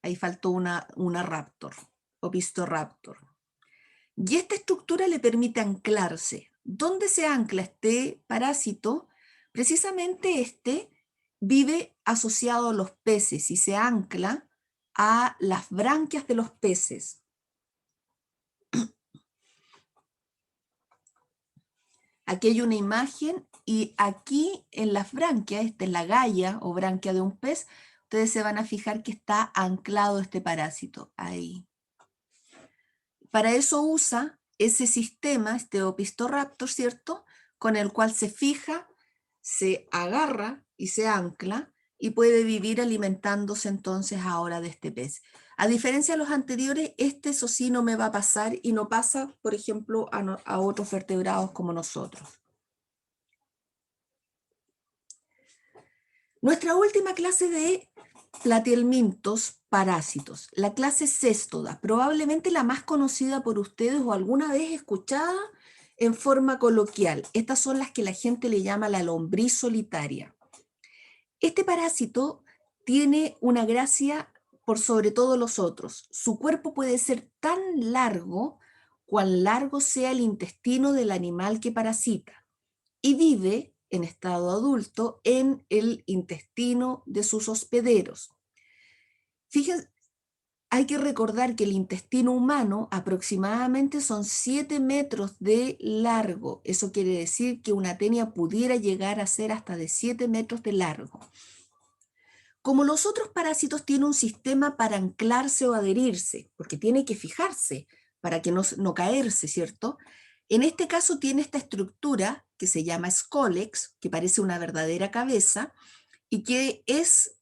Ahí faltó una raptor. Opistoraptor. Y esta estructura le permite anclarse. ¿Dónde se ancla este parásito? Precisamente este vive asociado a los peces y se ancla a las branquias de los peces. Aquí hay una imagen y aquí en las branquias, esta es la galla o branquia de un pez, ustedes se van a fijar que está anclado este parásito ahí. Para eso usa ese sistema, este Opistoraptor, ¿cierto?, con el cual se fija, se agarra y se ancla y puede vivir alimentándose entonces ahora de este pez. A diferencia de los anteriores, este eso sí no me va a pasar y no pasa, por ejemplo, a otros vertebrados como nosotros. Nuestra última clase de platihelmintos parásitos, la clase Cestoda, probablemente la más conocida por ustedes o alguna vez escuchada en forma coloquial. Estas son las que la gente le llama la lombriz solitaria. Este parásito tiene una gracia por sobre todos los otros. Su cuerpo puede ser tan largo cuán largo sea el intestino del animal que parasita y vive en estado adulto en el intestino de sus hospederos. Fíjense, hay que recordar que el intestino humano aproximadamente son 7 metros de largo. Eso quiere decir que una tenia pudiera llegar a ser hasta de 7 metros de largo. Como los otros parásitos tienen un sistema para anclarse o adherirse, porque tiene que fijarse para que no caerse, ¿cierto? En este caso tiene esta estructura que se llama scolex, que parece una verdadera cabeza, y que es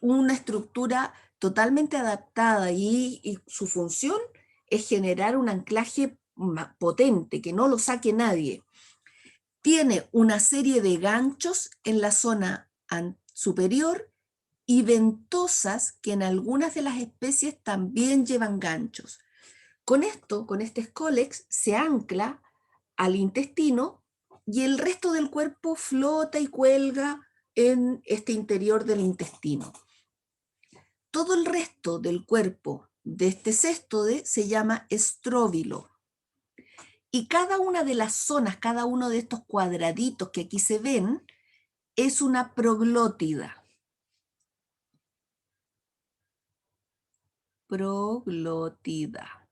una estructura totalmente adaptada y su función es generar un anclaje potente, que no lo saque nadie. Tiene una serie de ganchos en la zona superior y ventosas que en algunas de las especies también llevan ganchos. Con esto, con este scolex, se ancla al intestino y el resto del cuerpo flota y cuelga en este interior del intestino. Todo el resto del cuerpo de este céstode se llama estróbilo. Y cada una de las zonas, cada uno de estos cuadraditos que aquí se ven, es una proglótida. Proglótida.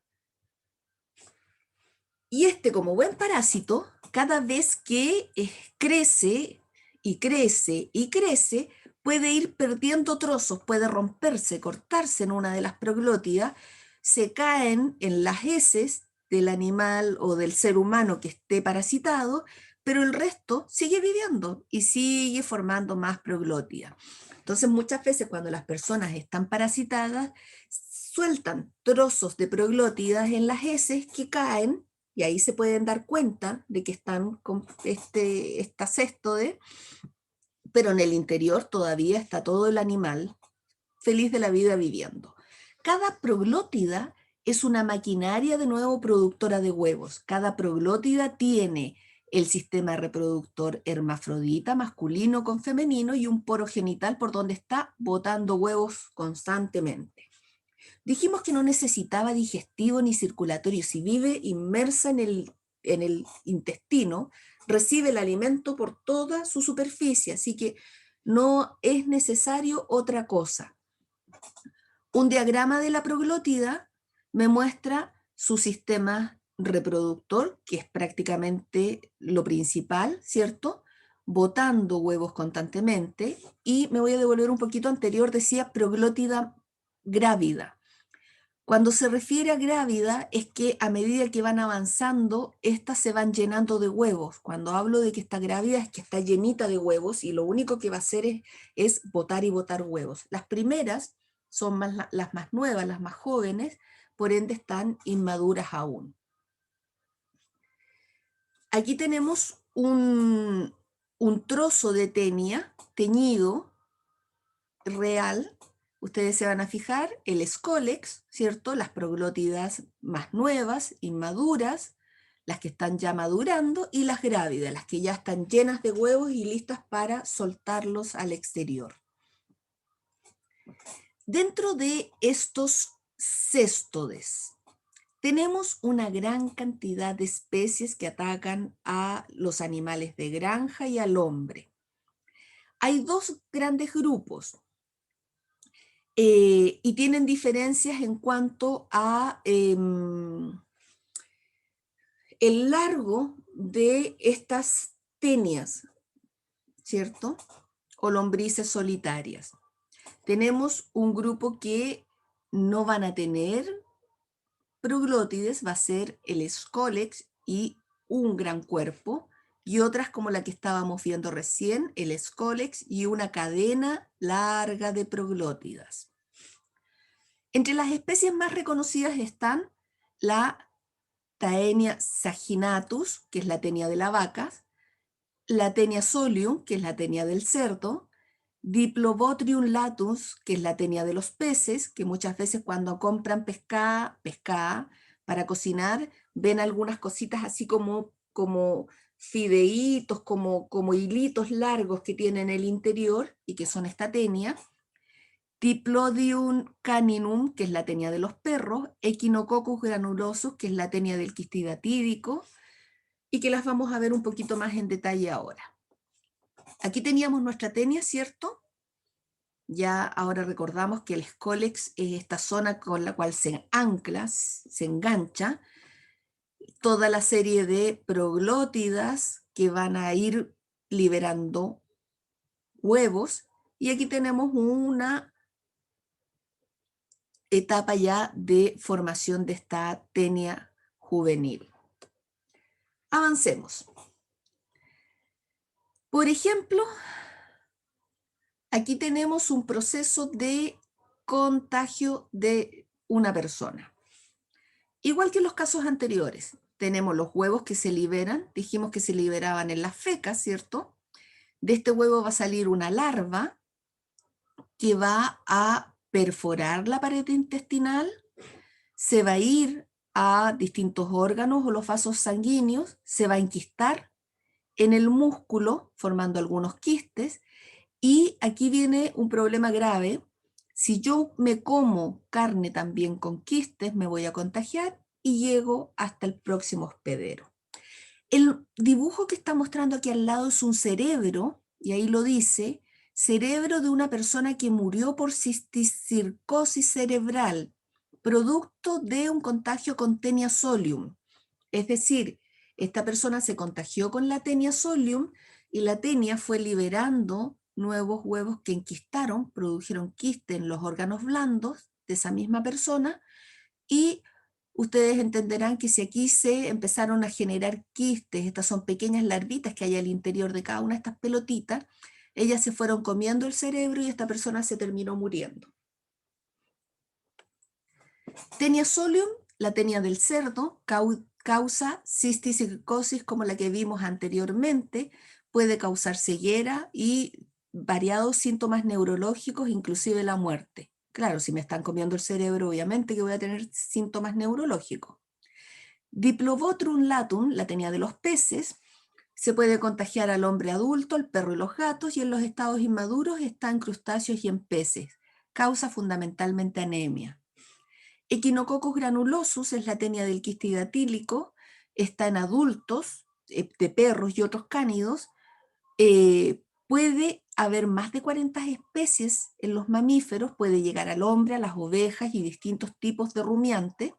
Y como buen parásito, cada vez que crece y crece y crece, puede ir perdiendo trozos, puede romperse, cortarse en una de las proglótidas, se caen en las heces del animal o del ser humano que esté parasitado, pero el resto sigue viviendo y sigue formando más proglótida. Entonces, muchas veces cuando las personas están parasitadas, sueltan trozos de proglótidas en las heces que caen, y ahí se pueden dar cuenta de que están con esta céstode, pero en el interior todavía está todo el animal feliz de la vida viviendo. Cada proglótida es una maquinaria de nuevo productora de huevos. Cada proglótida tiene el sistema reproductor hermafrodita, masculino con femenino, y un poro genital por donde está botando huevos constantemente. Dijimos que no necesitaba digestivo ni circulatorio. Si vive inmersa en el intestino, recibe el alimento por toda su superficie, así que no es necesario otra cosa. Un diagrama de la proglótida me muestra su sistema reproductor, que es prácticamente lo principal, ¿cierto? Botando huevos constantemente. Y me voy a devolver un poquito anterior, decía proglótida grávida. Cuando se refiere a grávida es que a medida que van avanzando, estas se van llenando de huevos. Cuando hablo de que está grávida es que está llenita de huevos y lo único que va a hacer es botar y botar huevos. Las primeras son las más nuevas, las más jóvenes, por ende están inmaduras aún. Aquí tenemos un trozo de tenia teñido real. Ustedes se van a fijar el escólex, ¿cierto? Las proglótidas más nuevas, inmaduras, las que están ya madurando, y las grávidas, las que ya están llenas de huevos y listas para soltarlos al exterior. Dentro de estos céstodes tenemos una gran cantidad de especies que atacan a los animales de granja y al hombre. Hay dos grandes grupos. Y tienen diferencias en cuanto a el largo de estas tenias, ¿cierto? O lombrices solitarias. Tenemos un grupo que no van a tener proglótides, va a ser el escólex y un gran cuerpo, y otras como la que estábamos viendo recién, el escólex y una cadena larga de proglótidas. Entre las especies más reconocidas están la Taenia saginatus, que es la tenia de la vaca, la Taenia solium, que es la tenia del cerdo, Diplobotrium latus, que es la tenia de los peces, que muchas veces cuando compran pescada para cocinar, ven algunas cositas así como fideitos, como hilitos largos que tienen en el interior y que son esta tenia. Diplodium caninum, que es la tenia de los perros, Echinococcus granulosus, que es la tenia del quistidatídico, y que las vamos a ver un poquito más en detalle ahora. Aquí teníamos nuestra tenia, ¿cierto? Ya ahora recordamos que el escólex es esta zona con la cual se ancla, se engancha, toda la serie de proglótidas que van a ir liberando huevos, y aquí tenemos una etapa ya de formación de esta tenia juvenil. Avancemos. Por ejemplo, aquí tenemos un proceso de contagio de una persona. Igual que en los casos anteriores, tenemos los huevos que se liberan, dijimos que se liberaban en las fecas, ¿cierto? De este huevo va a salir una larva que va a perforar la pared intestinal, se va a ir a distintos órganos o los vasos sanguíneos, se va a enquistar en el músculo, formando algunos quistes, Y aquí viene un problema grave. Si yo me como carne también con quistes, me voy a contagiar y llego hasta el próximo hospedero. El dibujo que está mostrando aquí al lado es un cerebro, y ahí lo dice, cerebro de una persona que murió por cisticircosis cerebral, producto de un contagio con Taenia solium. Es decir, esta persona se contagió con la Taenia solium y la Taenia fue liberando nuevos huevos que enquistaron, produjeron quiste en los órganos blandos de esa misma persona, y ustedes entenderán que si aquí se empezaron a generar quistes, estas son pequeñas larvitas que hay al interior de cada una de estas pelotitas, ellas se fueron comiendo el cerebro y esta persona se terminó muriendo. Taenia solium, la tenia del cerdo, causa cisticircosis como la que vimos anteriormente, puede causar ceguera y variados síntomas neurológicos, inclusive la muerte. Claro, si me están comiendo el cerebro, obviamente que voy a tener síntomas neurológicos. Diplobotrum latum, la tenia de los peces, se puede contagiar al hombre adulto, al perro y los gatos, y en los estados inmaduros está en crustáceos y en peces. Causa fundamentalmente anemia. Echinococcus granulosus es la tenia del quiste hidatílico, está en adultos de perros y otros cánidos. Puede haber más de 40 especies en los mamíferos, puede llegar al hombre, a las ovejas y distintos tipos de rumiantes,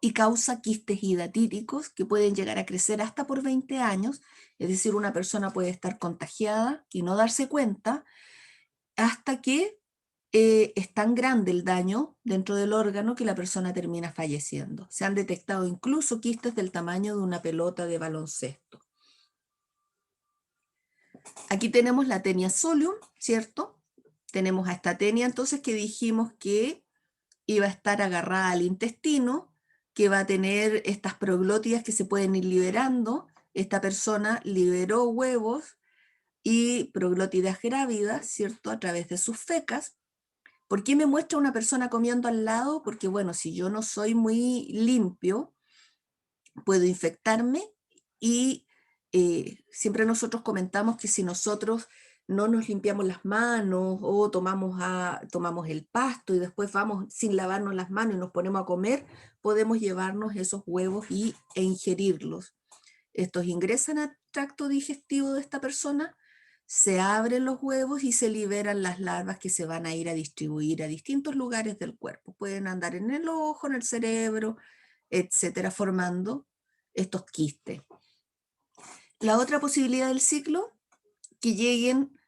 y causa quistes hidatíticos que pueden llegar a crecer hasta por 20 años, es decir, una persona puede estar contagiada y no darse cuenta hasta que es tan grande el daño dentro del órgano que la persona termina falleciendo. Se han detectado incluso quistes del tamaño de una pelota de baloncesto. Aquí tenemos la Taenia solium, ¿cierto? Tenemos a esta tenia entonces que dijimos que iba a estar agarrada al intestino, que va a tener estas proglótidas que se pueden ir liberando. Esta persona liberó huevos y proglótidas grávidas, ¿cierto? A través de sus fecas. ¿Por qué me muestra una persona comiendo al lado? Porque, bueno, si yo no soy muy limpio, puedo infectarme y siempre nosotros comentamos que si nosotros no nos limpiamos las manos o tomamos el pasto y después vamos sin lavarnos las manos y nos ponemos a comer, podemos llevarnos esos huevos e ingerirlos. Estos ingresan al tracto digestivo de esta persona, se abren los huevos y se liberan las larvas que se van a ir a distribuir a distintos lugares del cuerpo. Pueden andar en el ojo, en el cerebro, etcétera, formando estos quistes. La otra posibilidad del ciclo, que lleguen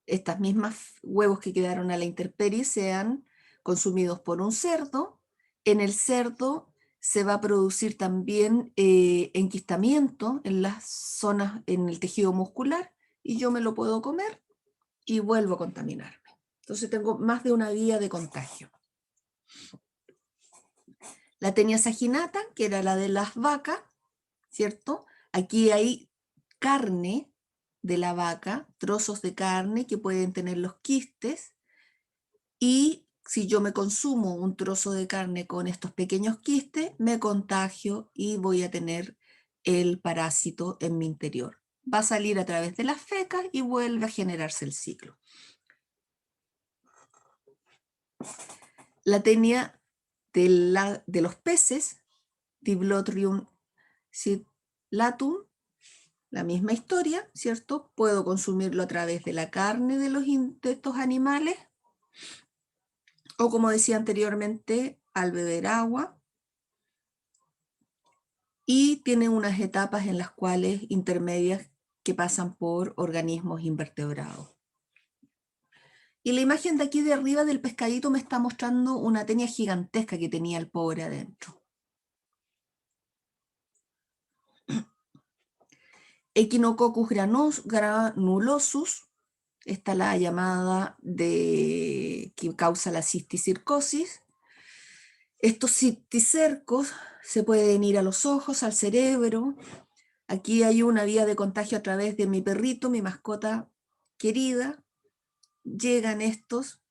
estas mismas huevos que quedaron a la intemperie, sean consumidos por un cerdo. En el cerdo se va a producir también enquistamiento en las zonas, en el tejido muscular, y yo me lo puedo comer y vuelvo a contaminarme. Entonces tengo más de una vía de contagio. La Taenia saginata, que era la de las vacas, ¿cierto? Aquí hay carne de la vaca, trozos de carne que pueden tener los quistes, y si yo me consumo un trozo de carne con estos pequeños quistes, me contagio y voy a tener el parásito en mi interior. Va a salir a través de las fecas y vuelve a generarse el ciclo. La tenia de los peces, Diplotrium silatum, la misma historia, ¿cierto? Puedo consumirlo a través de la carne de estos animales, o como decía anteriormente, al beber agua, y tiene unas etapas en las cuales intermedias que pasan por organismos invertebrados. Y la imagen de aquí de arriba del pescadito me está mostrando una tenia gigantesca que tenía el pobre adentro. Echinococcus granulosus, esta la llamada que causa la cisticircosis. Estos cisticercos se pueden ir a los ojos, al cerebro. Aquí hay una vía de contagio a través de mi perrito, mi mascota querida. Llegan estos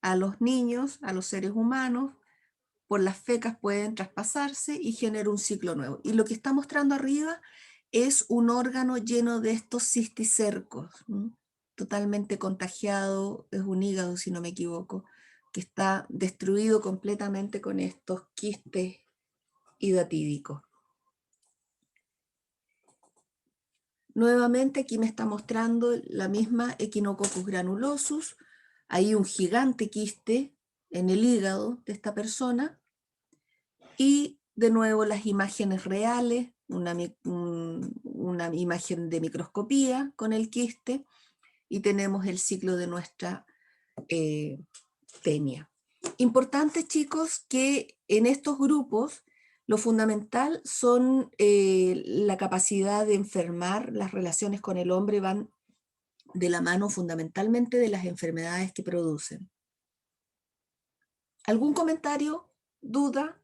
a los niños, a los seres humanos, por las fecas pueden traspasarse y genera un ciclo nuevo. Y lo que está mostrando arriba es un órgano lleno de estos cisticercos. totalmente contagiado, es un hígado si no me equivoco, que está destruido completamente con estos quistes hidatídicos. Nuevamente aquí me está mostrando la misma Echinococcus granulosus, hay un gigante quiste en el hígado de esta persona, y de nuevo las imágenes reales, una imagen de microscopía con el quiste, y tenemos el ciclo de nuestra tenia. Importante, chicos, que en estos grupos lo fundamental son la capacidad de enfermar, las relaciones con el hombre van de la mano fundamentalmente de las enfermedades que producen. ¿Algún comentario? ¿Duda?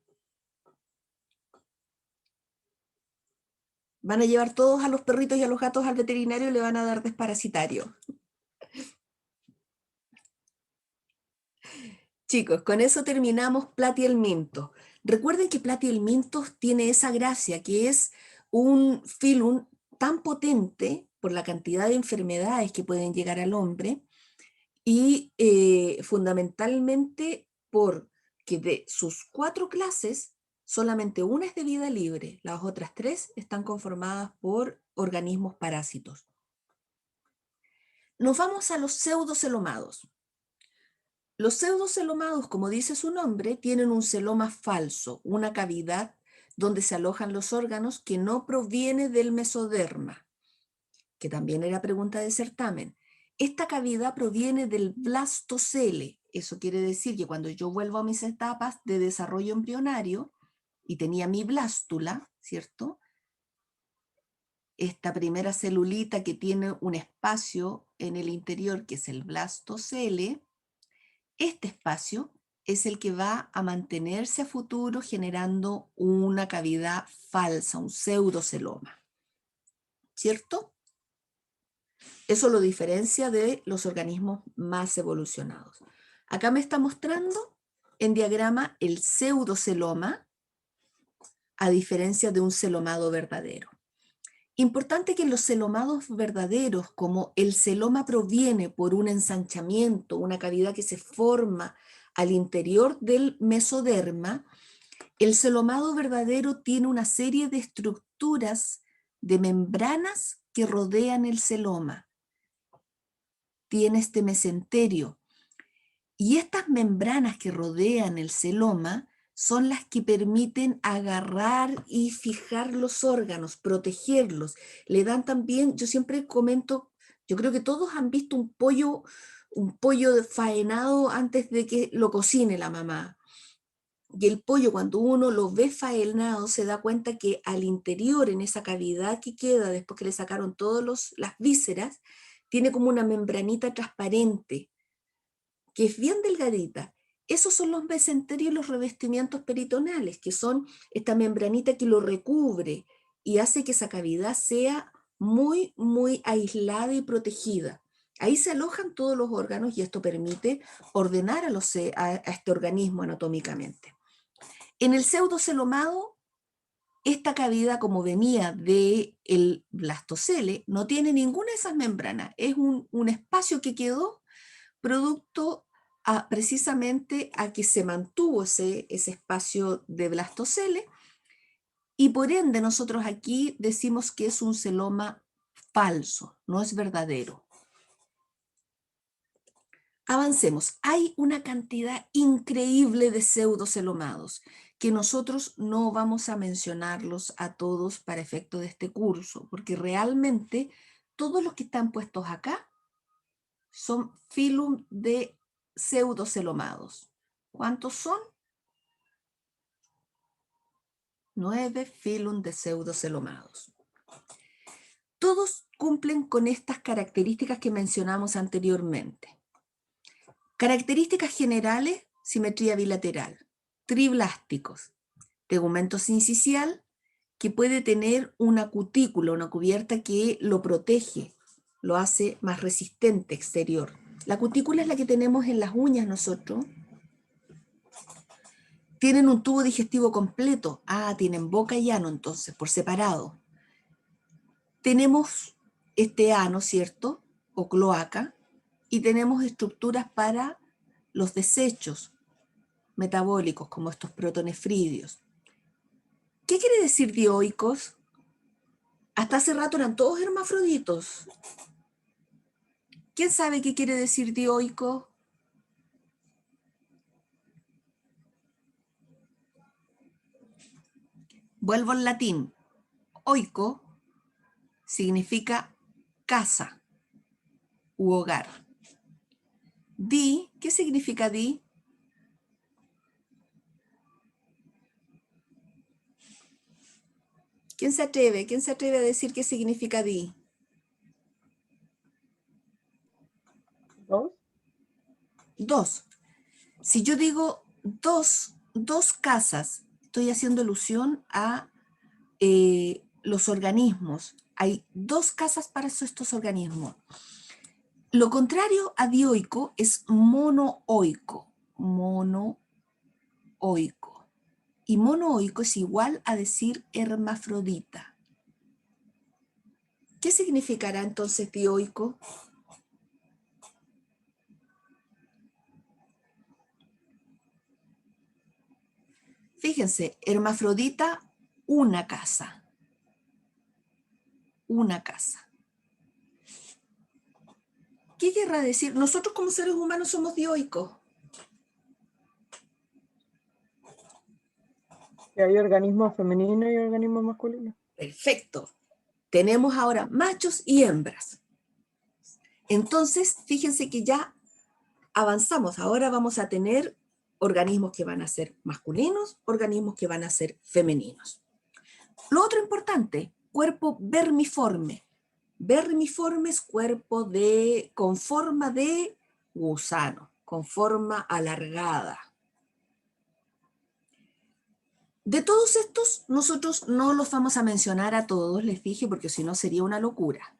Van a llevar todos a los perritos y a los gatos al veterinario y le van a dar desparasitario. Chicos, con eso terminamos Platyhelminthos. Recuerden que Platyhelminthos tiene esa gracia, que es un filum tan potente por la cantidad de enfermedades que pueden llegar al hombre y fundamentalmente porque de sus 4 clases, solamente una es de vida libre, las otras 3 están conformadas por organismos parásitos. Nos vamos a los pseudocelomados. Los pseudocelomados, como dice su nombre, tienen un celoma falso, una cavidad donde se alojan los órganos que no proviene del mesoderma, que también era pregunta de certamen. Esta cavidad proviene del blastocele. Eso quiere decir que cuando yo vuelvo a mis etapas de desarrollo embrionario y tenía mi blástula, ¿cierto? Esta primera celulita que tiene un espacio en el interior que es el blastocele, este espacio es el que va a mantenerse a futuro generando una cavidad falsa, un pseudoceloma, ¿cierto? Eso lo diferencia de los organismos más evolucionados. Acá me está mostrando en diagrama el pseudoceloma, a diferencia de un celomado verdadero. Importante que los celomados verdaderos, como el celoma proviene por un ensanchamiento, una cavidad que se forma al interior del mesoderma, el celomado verdadero tiene una serie de estructuras de membranas que rodean el celoma. Tiene este mesenterio. Y estas membranas que rodean el celoma son las que permiten agarrar y fijar los órganos, protegerlos. Le dan también, yo siempre comento, yo creo que todos han visto un pollo faenado antes de que lo cocine la mamá. Y el pollo, cuando uno lo ve faenado, se da cuenta que al interior, en esa cavidad que queda después que le sacaron todas las vísceras, tiene como una membranita transparente, que es bien delgadita. Esos son los mesenterios y los revestimientos peritonales, que son esta membranita que lo recubre y hace que esa cavidad sea muy, muy aislada y protegida. Ahí se alojan todos los órganos y esto permite ordenar a este organismo anatómicamente. En el pseudocelomado, esta cavidad, como venía del blastocele, no tiene ninguna de esas membranas. Es un espacio que quedó producto precisamente a que se mantuvo ese espacio de blastocele, y por ende nosotros aquí decimos que es un celoma falso, no es verdadero. Avancemos. Hay una cantidad increíble de pseudocelomados que nosotros no vamos a mencionarlos a todos para efecto de este curso, porque realmente todos los que están puestos acá son filum de pseudocelomados. ¿Cuántos son? 9 filum de pseudocelomados. Todos cumplen con estas características que mencionamos anteriormente. Características generales: simetría bilateral, triblásticos, tegumento sincicial, que puede tener una cutícula, una cubierta que lo protege, lo hace más resistente exterior. La cutícula es la que tenemos en las uñas nosotros. Tienen un tubo digestivo completo. Tienen boca y ano entonces, por separado. Tenemos este ano, ¿cierto? o cloaca, y tenemos estructuras para los desechos metabólicos, como estos protonefridios. ¿Qué quiere decir dioicos? Hasta hace rato eran todos hermafroditos. ¿Quién sabe qué quiere decir dioico? Vuelvo al latín. Oiko significa casa u hogar. Di, ¿qué significa di? ¿Quién se atreve? ¿Quién se atreve a decir qué significa di? ¿Dos? Dos. Si yo digo dos casas, estoy haciendo alusión a los organismos. Hay dos casas para estos organismos. Lo contrario a dioico es monooico. Monooico. Y monooico es igual a decir hermafrodita. ¿Qué significará entonces dioico? Fíjense, hermafrodita, una casa. Una casa. ¿Qué querrá decir? Nosotros como seres humanos somos dioicos. Que hay organismos femeninos y organismos masculinos. Perfecto. Tenemos ahora machos y hembras. Entonces, fíjense que ya avanzamos. Ahora vamos a tener organismos que van a ser masculinos, organismos que van a ser femeninos. Lo otro importante, cuerpo vermiforme. Vermiforme es cuerpo con forma de gusano, con forma alargada. De todos estos, nosotros no los vamos a mencionar a todos, les dije, porque si no sería una locura.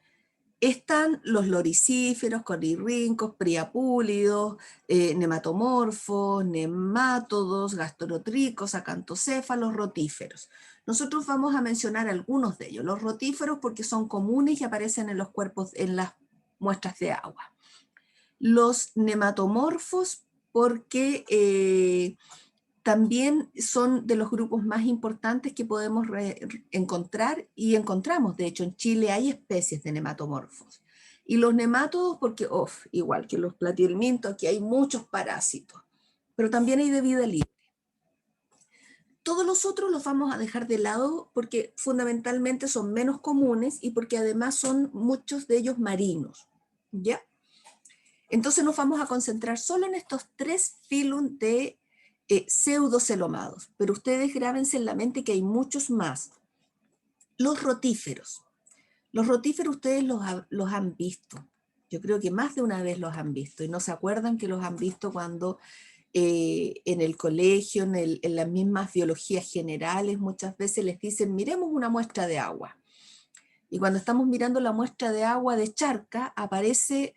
Están los loricíferos, cornirrincos, priapúlidos, nematomorfos, nemátodos, gastrotricos, acantocéfalos, rotíferos. Nosotros vamos a mencionar algunos de ellos. Los rotíferos porque son comunes y aparecen en los cuerpos, en las muestras de agua. Los nematomorfos porque también son de los grupos más importantes que podemos encontrar y encontramos. De hecho, en Chile hay especies de nematomorfos. Y los nemátodos porque, igual que los platirmintos, aquí hay muchos parásitos, pero también hay de vida libre. Todos los otros los vamos a dejar de lado porque fundamentalmente son menos comunes y porque además son muchos de ellos marinos, ¿ya? Entonces nos vamos a concentrar solo en estos tres filum de pseudocelomados, pero ustedes grábense en la mente que hay muchos más. Los rotíferos. Los rotíferos ustedes los han visto. Yo creo que más de una vez los han visto y no se acuerdan que los han visto cuando en el colegio, en las mismas biologías generales, muchas veces les dicen, miremos una muestra de agua. Y cuando estamos mirando la muestra de agua de charca, aparece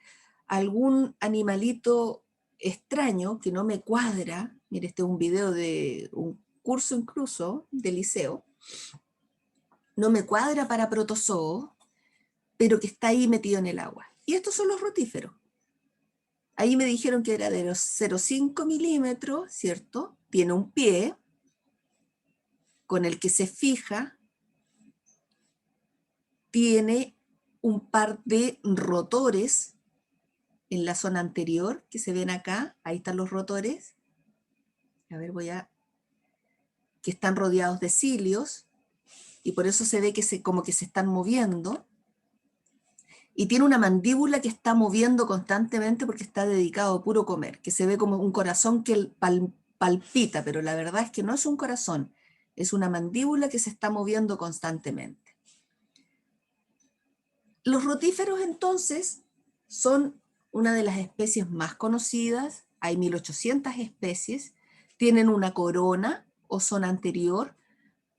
algún animalito extraño que no me cuadra. Mire, este es un video de un curso incluso de liceo. No me cuadra para protozoo, pero que está ahí metido en el agua. Y estos son los rotíferos. Ahí me dijeron que era de los 0,5 milímetros, ¿cierto? Tiene un pie con el que se fija. Tiene un par de rotores en la zona anterior que se ven acá. Ahí están los rotores. A ver, que están rodeados de cilios y por eso se ve que como que se están moviendo. Y tiene una mandíbula que está moviendo constantemente porque está dedicado a puro comer, que se ve como un corazón que palpita, pero la verdad es que no es un corazón, es una mandíbula que se está moviendo constantemente. Los rotíferos entonces son una de las especies más conocidas, hay 1800 especies, tienen una corona o zona anterior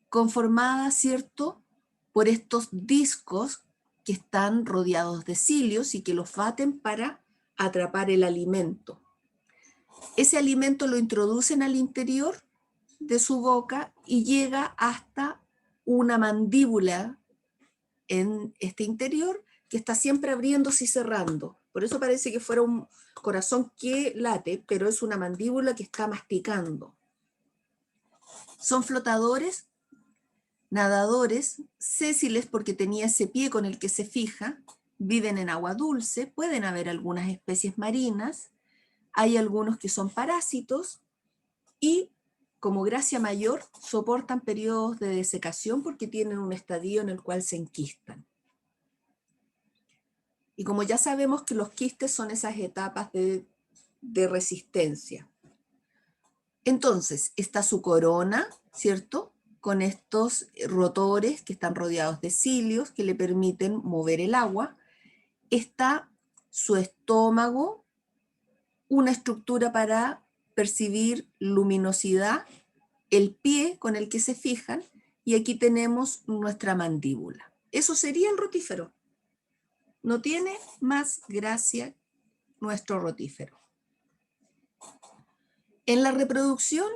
conformada, ¿cierto?, por estos discos que están rodeados de cilios y que los baten para atrapar el alimento. Ese alimento lo introducen al interior de su boca y llega hasta una mandíbula en este interior que está siempre abriéndose y cerrando. Por eso parece que fuera un corazón que late, pero es una mandíbula que está masticando. Son flotadores, nadadores, sésiles porque tenía ese pie con el que se fija, viven en agua dulce, pueden haber algunas especies marinas, hay algunos que son parásitos y, como gracia mayor, soportan periodos de desecación porque tienen un estadio en el cual se enquistan. Y como ya sabemos que los quistes son esas etapas de resistencia. Entonces, está su corona, ¿cierto? Con estos rotores que están rodeados de cilios que le permiten mover el agua. Está su estómago, una estructura para percibir luminosidad, el pie con el que se fijan, y aquí tenemos nuestra mandíbula. Eso sería el rotífero. No tiene más gracia nuestro rotífero. En la reproducción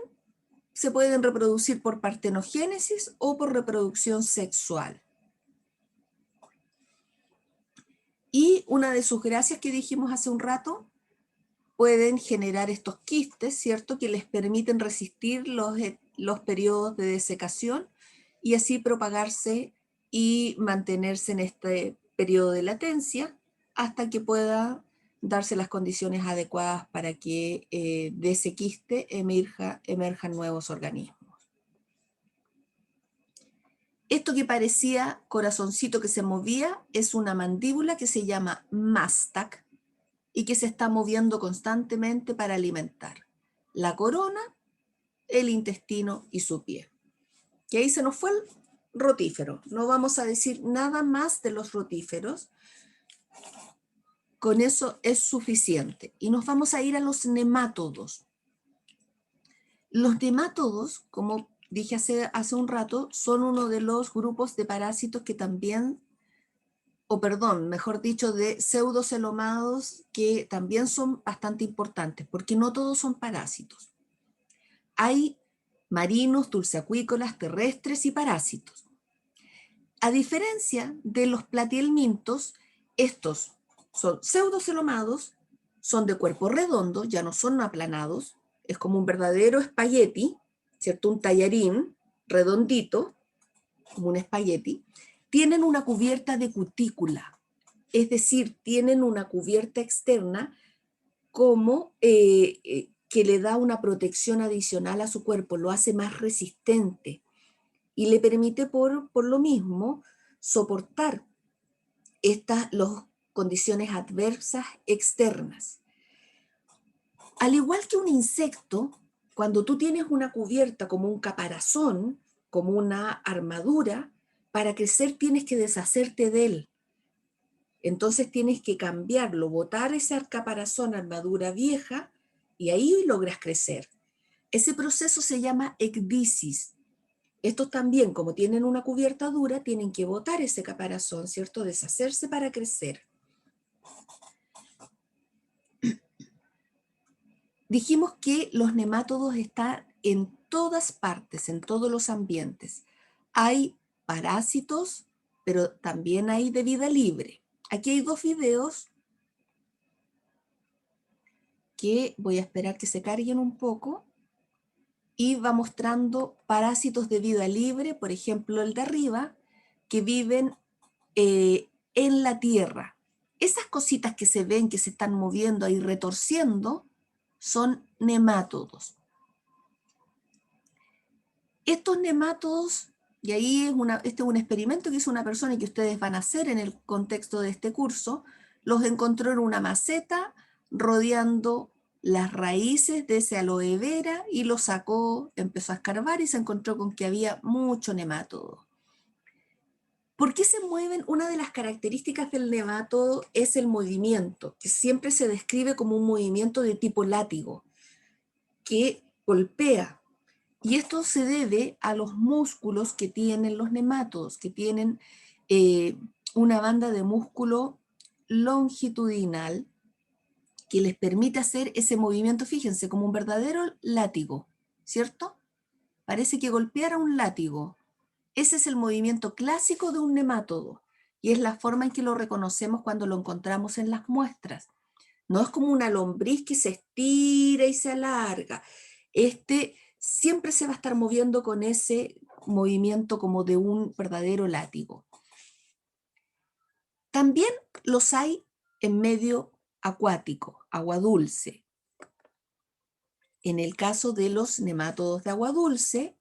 se pueden reproducir por partenogénesis o por reproducción sexual. Y una de sus gracias que dijimos hace un rato, pueden generar estos quistes, ¿cierto?, que les permiten resistir los periodos de desecación y así propagarse y mantenerse en este periodo de latencia hasta que pueda darse las condiciones adecuadas para que de ese quiste emerjan nuevos organismos. Esto que parecía corazoncito que se movía es una mandíbula que se llama mástac y que se está moviendo constantemente para alimentar la corona, el intestino y su pie. Y ahí se nos fue el rotífero. No vamos a decir nada más de los rotíferos. Con eso es suficiente. Y nos vamos a ir a los nemátodos. Los nemátodos, como dije hace un rato, son uno de los grupos de parásitos que también, o perdón, mejor dicho, de pseudocelomados que también son bastante importantes, porque no todos son parásitos. Hay marinos, dulceacuícolas, terrestres y parásitos. A diferencia de los platihelmintos, estos son pseudocelomados, son de cuerpo redondo, ya no son aplanados, es como un verdadero espagueti, ¿cierto? Un tallarín redondito, como un espagueti. Tienen una cubierta de cutícula, es decir, tienen una cubierta externa como que le da una protección adicional a su cuerpo, lo hace más resistente y le permite por lo mismo soportar estas condiciones adversas externas. Al igual que un insecto, cuando tú tienes una cubierta como un caparazón, como una armadura, para crecer tienes que deshacerte de él. Entonces tienes que cambiarlo, botar esa caparazón, armadura vieja, y ahí logras crecer. Ese proceso se llama ecdisis. Estos también, como tienen una cubierta dura, tienen que botar ese caparazón, ¿cierto? Deshacerse para crecer. Dijimos que los nemátodos están en todas partes, en todos los ambientes. Hay parásitos, pero también hay de vida libre. Aquí hay dos videos que voy a esperar que se carguen un poco y va mostrando parásitos de vida libre, por ejemplo el de arriba, que viven en la tierra. Esas cositas que se ven, que se están moviendo ahí, retorciendo, son nemátodos. Estos nemátodos, y ahí este es un experimento que hizo una persona y que ustedes van a hacer en el contexto de este curso, los encontró en una maceta rodeando las raíces de ese aloe vera y lo sacó, empezó a escarbar y se encontró con que había mucho nemátodo. ¿Por qué se mueven? Una de las características del nemátodo es el movimiento, que siempre se describe como un movimiento de tipo látigo, que golpea. Y esto se debe a los músculos que tienen los nemátodos, que tienen una banda de músculo longitudinal que les permite hacer ese movimiento, fíjense, como un verdadero látigo, ¿cierto? Parece que golpeara un látigo. Ese es el movimiento clásico de un nemátodo. y es la forma en que lo reconocemos cuando lo encontramos en las muestras. No es como una lombriz que se estira y se alarga. Este siempre se va a estar moviendo con ese movimiento como de un verdadero látigo. También los hay en medio acuático, agua dulce. En el caso de los nemátodos de agua dulce,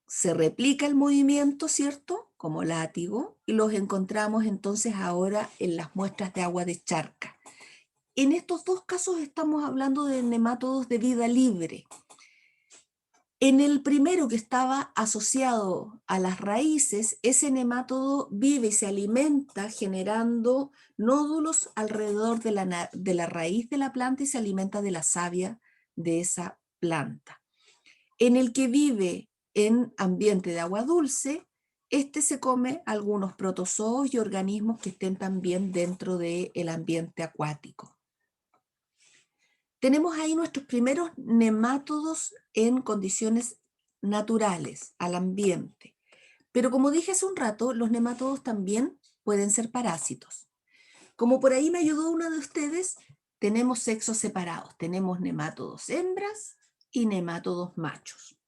se replica el movimiento, ¿cierto? Como látigo, y los encontramos entonces ahora en las muestras de agua de charca. En estos dos casos estamos hablando de nemátodos de vida libre. En el primero, que estaba asociado a las raíces, ese nemátodo vive y se alimenta generando nódulos alrededor de la raíz de la planta y se alimenta de la savia de esa planta. En el que vive en ambiente de agua dulce, este se come algunos protozoos y organismos que estén también dentro del ambiente acuático. Tenemos ahí nuestros primeros nemátodos en condiciones naturales, al ambiente. Pero como dije hace un rato, los nemátodos también pueden ser parásitos. Como por ahí me ayudó una de ustedes, tenemos sexos separados. Tenemos nemátodos hembras y nemátodos machos.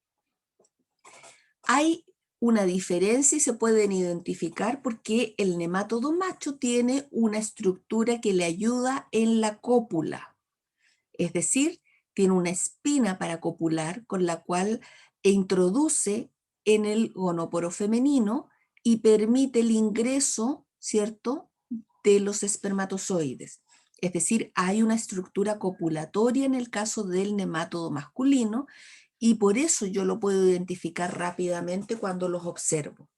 Hay una diferencia y se pueden identificar porque el nemátodo macho tiene una estructura que le ayuda en la cópula. Es decir, tiene una espina para copular con la cual introduce en el gonóporo femenino y permite el ingreso, ¿cierto?, de los espermatozoides. Es decir, hay una estructura copulatoria en el caso del nemátodo masculino y por eso yo lo puedo identificar rápidamente cuando los observo.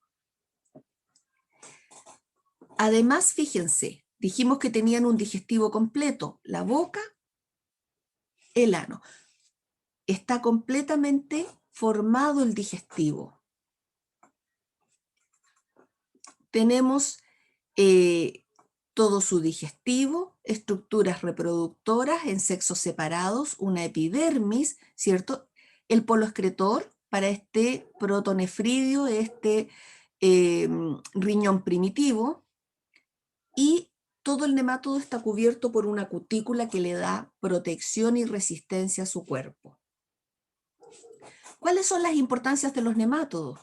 Además, fíjense, dijimos que tenían un digestivo completo, la boca, el ano. Está completamente formado el digestivo. Tenemos todo su digestivo, estructuras reproductoras en sexos separados, una epidermis, ¿cierto? El polo excretor para este protonefridio, riñón primitivo, y todo el nemátodo está cubierto por una cutícula que le da protección y resistencia a su cuerpo. ¿Cuáles son las importancias de los nemátodos?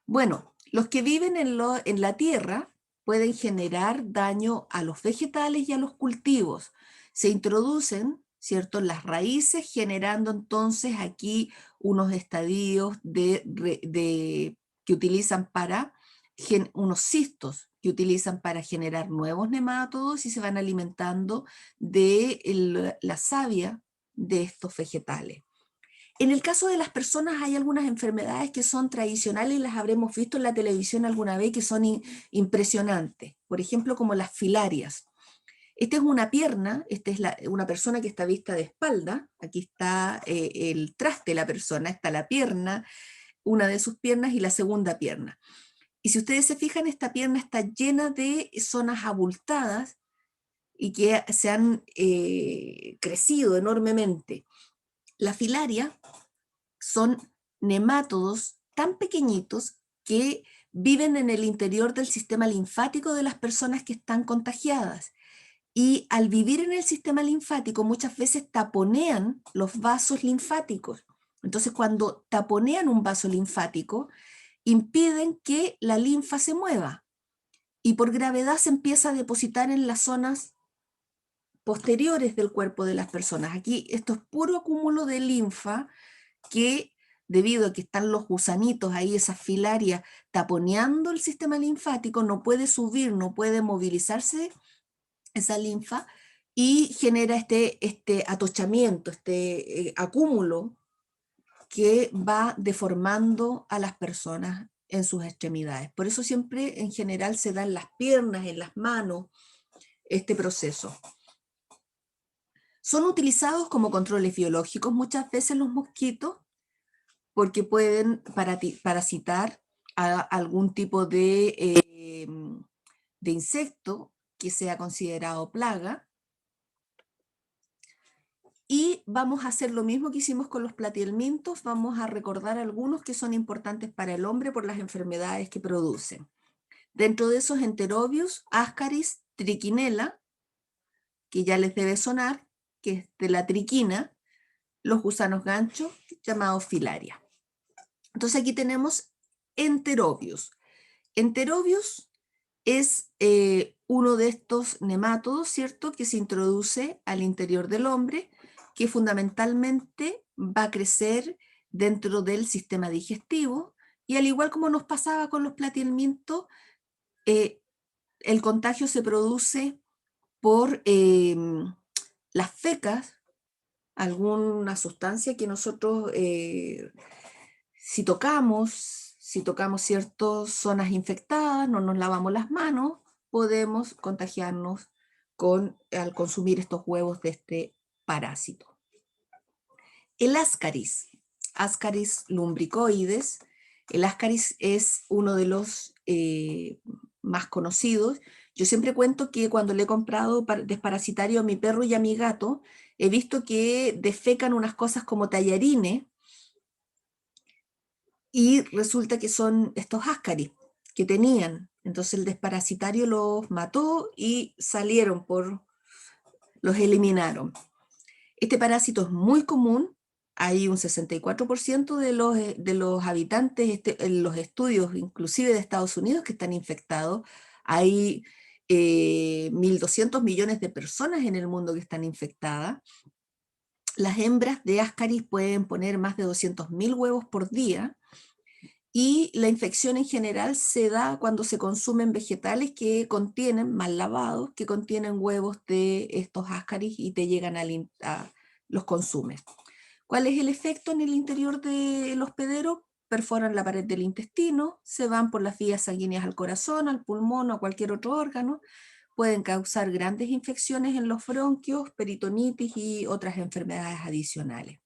Bueno, los que viven en la tierra pueden generar daño a los vegetales y a los cultivos. Se introducen, ¿cierto?, en las raíces, generando entonces aquí unos estadios que utilizan para, unos cistos que utilizan para generar nuevos nemátodos y se van alimentando de la savia de estos vegetales. En el caso de las personas hay algunas enfermedades que son tradicionales y las habremos visto en la televisión alguna vez que son impresionantes. Por ejemplo, como las filarias. Esta es una pierna, esta es una persona que está vista de espalda. Aquí está el traste de la persona, está la pierna, una de sus piernas y la segunda pierna. Y si ustedes se fijan, esta pierna está llena de zonas abultadas y que se han crecido enormemente. La filaria son nemátodos tan pequeñitos que viven en el interior del sistema linfático de las personas que están contagiadas. Y al vivir en el sistema linfático muchas veces taponean los vasos linfáticos. Entonces, cuando taponean un vaso linfático, impiden que la linfa se mueva. Y por gravedad se empieza a depositar en las zonas posteriores del cuerpo de las personas. Aquí esto es puro acúmulo de linfa que, debido a que están los gusanitos ahí, esas filarias, taponeando el sistema linfático, no puede subir, no puede movilizarse esa linfa y genera este atochamiento, acúmulo que va deformando a las personas en sus extremidades. Por eso siempre en general se da en las piernas, en las manos, este proceso. Son utilizados como controles biológicos muchas veces los mosquitos porque pueden parasitar a algún tipo de insecto que sea considerado plaga. Y vamos a hacer lo mismo que hicimos con los platihelmintos, vamos a recordar algunos que son importantes para el hombre por las enfermedades que producen. Dentro de esos Enterobius, Ascaris, Trichinella, que ya les debe sonar, que es de la triquina, los gusanos ganchos, llamados filaria. Entonces aquí tenemos Enterobius. Enterobius es uno de estos nemátodos, ¿cierto?, que se introduce al interior del hombre, que fundamentalmente va a crecer dentro del sistema digestivo, y al igual como nos pasaba con los platihelmintos, el contagio se produce por las fecas, alguna sustancia que nosotros, si tocamos ciertas zonas infectadas, no nos lavamos las manos, podemos contagiarnos al consumir estos huevos de este parásito. El Ascaris lumbricoides, el Ascaris es uno de los más conocidos. Yo siempre cuento que cuando le he comprado desparasitario a mi perro y a mi gato, he visto que defecan unas cosas como tallarines, y resulta que son estos Ascaris que tenían. Entonces el desparasitario los mató y los eliminaron. Este parásito es muy común. Hay un 64% de los habitantes en los estudios, inclusive de Estados Unidos, que están infectados. Hay 1.200 millones de personas en el mundo que están infectadas. Las hembras de Ascaris pueden poner más de 200.000 huevos por día, y la infección en general se da cuando se consumen vegetales que contienen, mal lavados, que contienen huevos de estos Ascaris y te llegan los consumes. ¿Cuál es el efecto en el interior del hospedero? Perforan la pared del intestino, se van por las vías sanguíneas al corazón, al pulmón o a cualquier otro órgano, pueden causar grandes infecciones en los bronquios, peritonitis y otras enfermedades adicionales.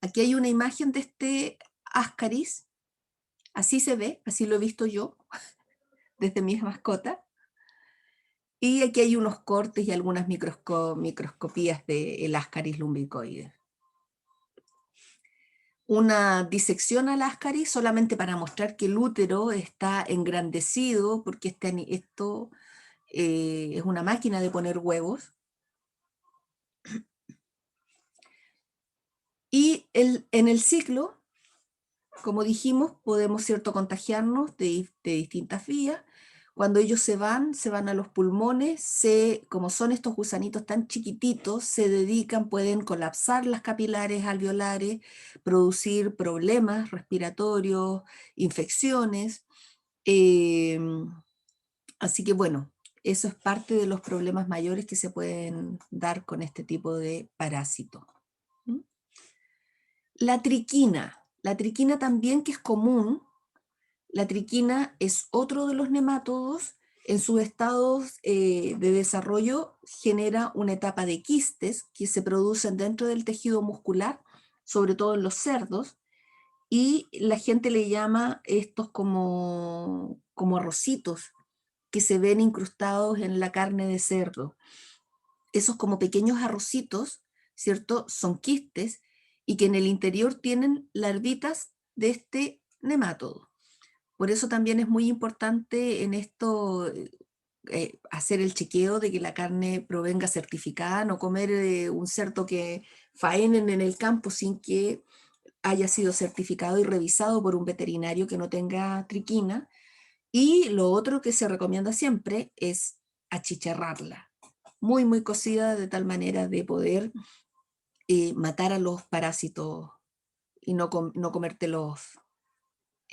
Aquí hay una imagen de este Ascaris, así se ve, así lo he visto yo desde mis mascotas. Y aquí hay unos cortes y algunas microscopías del Ascaris lumbricoides. Una disección al Ascaris solamente para mostrar que el útero está engrandecido, porque esto es una máquina de poner huevos. Y en el ciclo, como dijimos, podemos, ¿cierto?, contagiarnos de distintas vías. Cuando ellos se van a los pulmones, como son estos gusanitos tan chiquititos, se dedican, pueden colapsar las capilares alveolares, producir problemas respiratorios, infecciones. Así que bueno, eso es parte de los problemas mayores que se pueden dar con este tipo de parásito. ¿Mm? La triquina también, que es común. La triquina es otro de los nematodos. En sus estados de desarrollo genera una etapa de quistes que se producen dentro del tejido muscular, sobre todo en los cerdos, y la gente le llama estos como arrocitos que se ven incrustados en la carne de cerdo. Esos como pequeños arrocitos, ¿cierto?, son quistes, y que en el interior tienen larvitas de este nemátodo. Por eso también es muy importante en esto hacer el chequeo de que la carne provenga certificada, no comer un cerdo que faenen en el campo sin que haya sido certificado y revisado por un veterinario que no tenga triquina. Y lo otro que se recomienda siempre es achicharrarla, muy, muy cocida, de tal manera de poder matar a los parásitos y no comértelos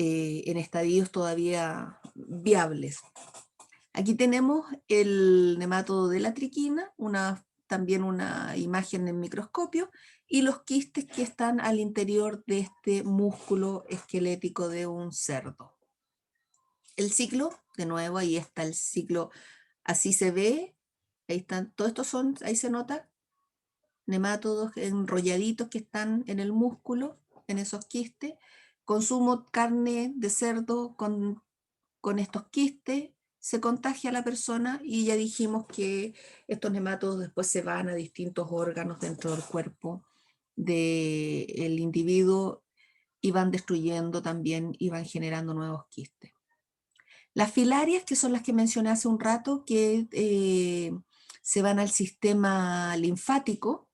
en estadios todavía viables. Aquí tenemos el nemátodo de la triquina, también una imagen en microscopio, y los quistes que están al interior de este músculo esquelético de un cerdo. El ciclo, de nuevo, ahí está el ciclo, así se ve, ahí están, todos estos son, ahí se nota, nemátodos enrolladitos que están en el músculo, en esos quistes. Consumo carne de cerdo con estos quistes, se contagia a la persona, y ya dijimos que estos nematodos después se van a distintos órganos dentro del cuerpo del individuo y van destruyendo también y van generando nuevos quistes. Las filarias, que son las que mencioné hace un rato, que se van al sistema linfático,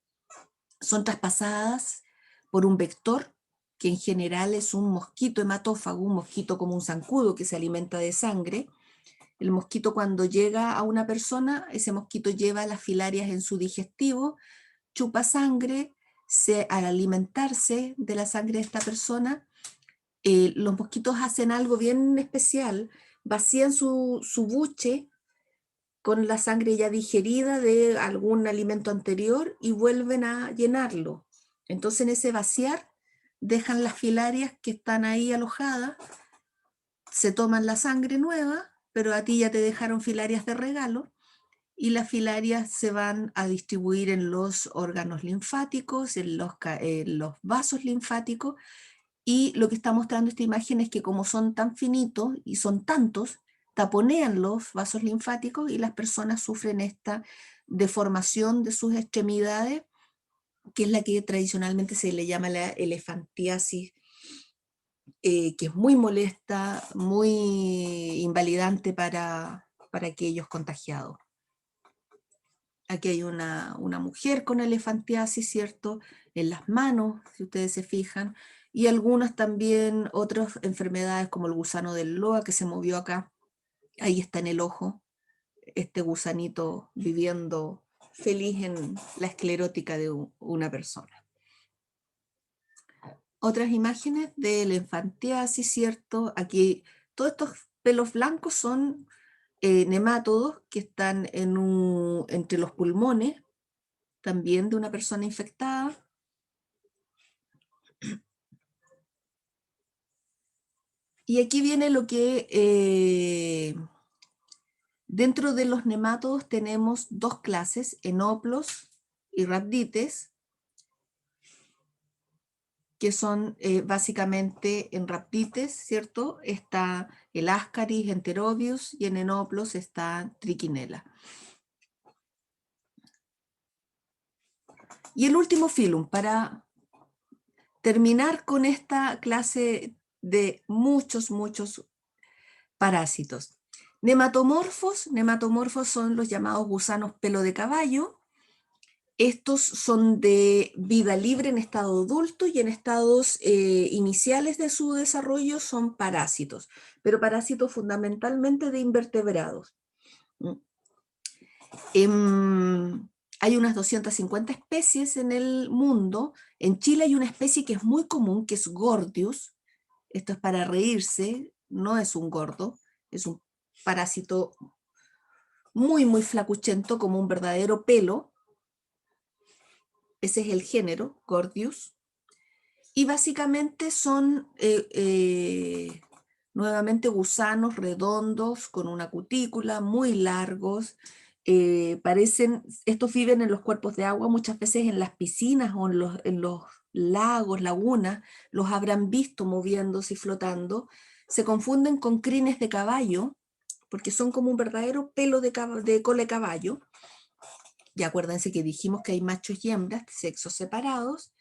son traspasadas por un vector, que en general es un mosquito hematófago, un mosquito como un zancudo que se alimenta de sangre. El mosquito, cuando llega a una persona, ese mosquito lleva las filarias en su digestivo, chupa sangre, al alimentarse de la sangre de esta persona, los mosquitos hacen algo bien especial, vacían su buche con la sangre ya digerida de algún alimento anterior y vuelven a llenarlo. Entonces en ese vaciar dejan las filarias que están ahí alojadas, se toman la sangre nueva, pero a ti ya te dejaron filarias de regalo, y las filarias se van a distribuir en los órganos linfáticos, en los vasos linfáticos, y lo que está mostrando esta imagen es que como son tan finitos y son tantos, taponean los vasos linfáticos y las personas sufren esta deformación de sus extremidades, que es la que tradicionalmente se le llama la elefantiasis, que es muy molesta, muy invalidante para aquellos contagiados. Aquí hay una mujer con elefantiasis, ¿cierto? En las manos, si ustedes se fijan, y algunas también otras enfermedades como el gusano del Loa que se movió acá. Ahí está en el ojo, este gusanito viviendo feliz en la esclerótica de una persona. Otras imágenes de elefantiasis, ¿cierto? Aquí todos estos pelos blancos son nemátodos que están entre los pulmones, también de una persona infectada. Y aquí viene lo que dentro de los nemátodos tenemos dos clases, enoplos y rhabdites, que son básicamente en rhabdites, ¿cierto? Está el Ascaris enterobius y en enoplos está Trichinella. Y el último filum, para terminar con esta clase de muchos parásitos. Nematomorfos son los llamados gusanos pelo de caballo. Estos son de vida libre en estado adulto y en estados iniciales de su desarrollo son parásitos, pero parásitos fundamentalmente de invertebrados. Hay unas 250 especies en el mundo. En Chile hay una especie que es muy común, que es Gordius. Esto es para reírse, no es un gordo, es un parásito muy flacuchento, como un verdadero pelo. Ese es el género, Gordius. Y básicamente son nuevamente gusanos redondos con una cutícula, muy largos. Estos viven en los cuerpos de agua, muchas veces en las piscinas o en los lagos, lagunas, los habrán visto moviéndose y flotando. Se confunden con crines de caballo, porque son como un verdadero pelo de cola de caballo. Y acuérdense que dijimos que hay machos y hembras, sexos separados,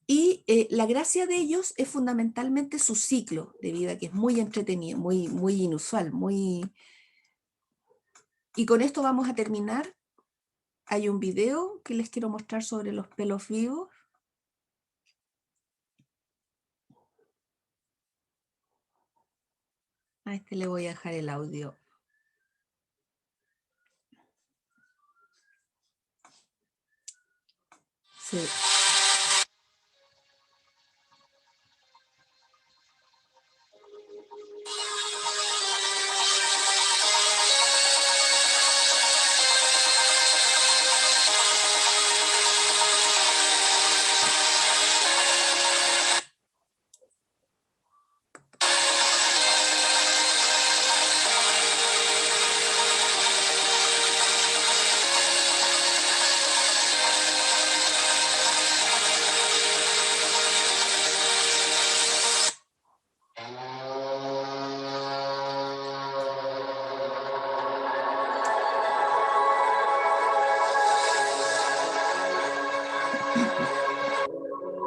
y la gracia de ellos es fundamentalmente su ciclo de vida, que es muy entretenido, muy inusual, Y con esto vamos a terminar. Hay un video que les quiero mostrar sobre los pelos vivos. A este le voy a dejar el audio. Sí.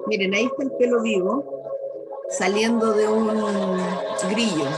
Miren, ahí está el pelo vivo saliendo de un grillo.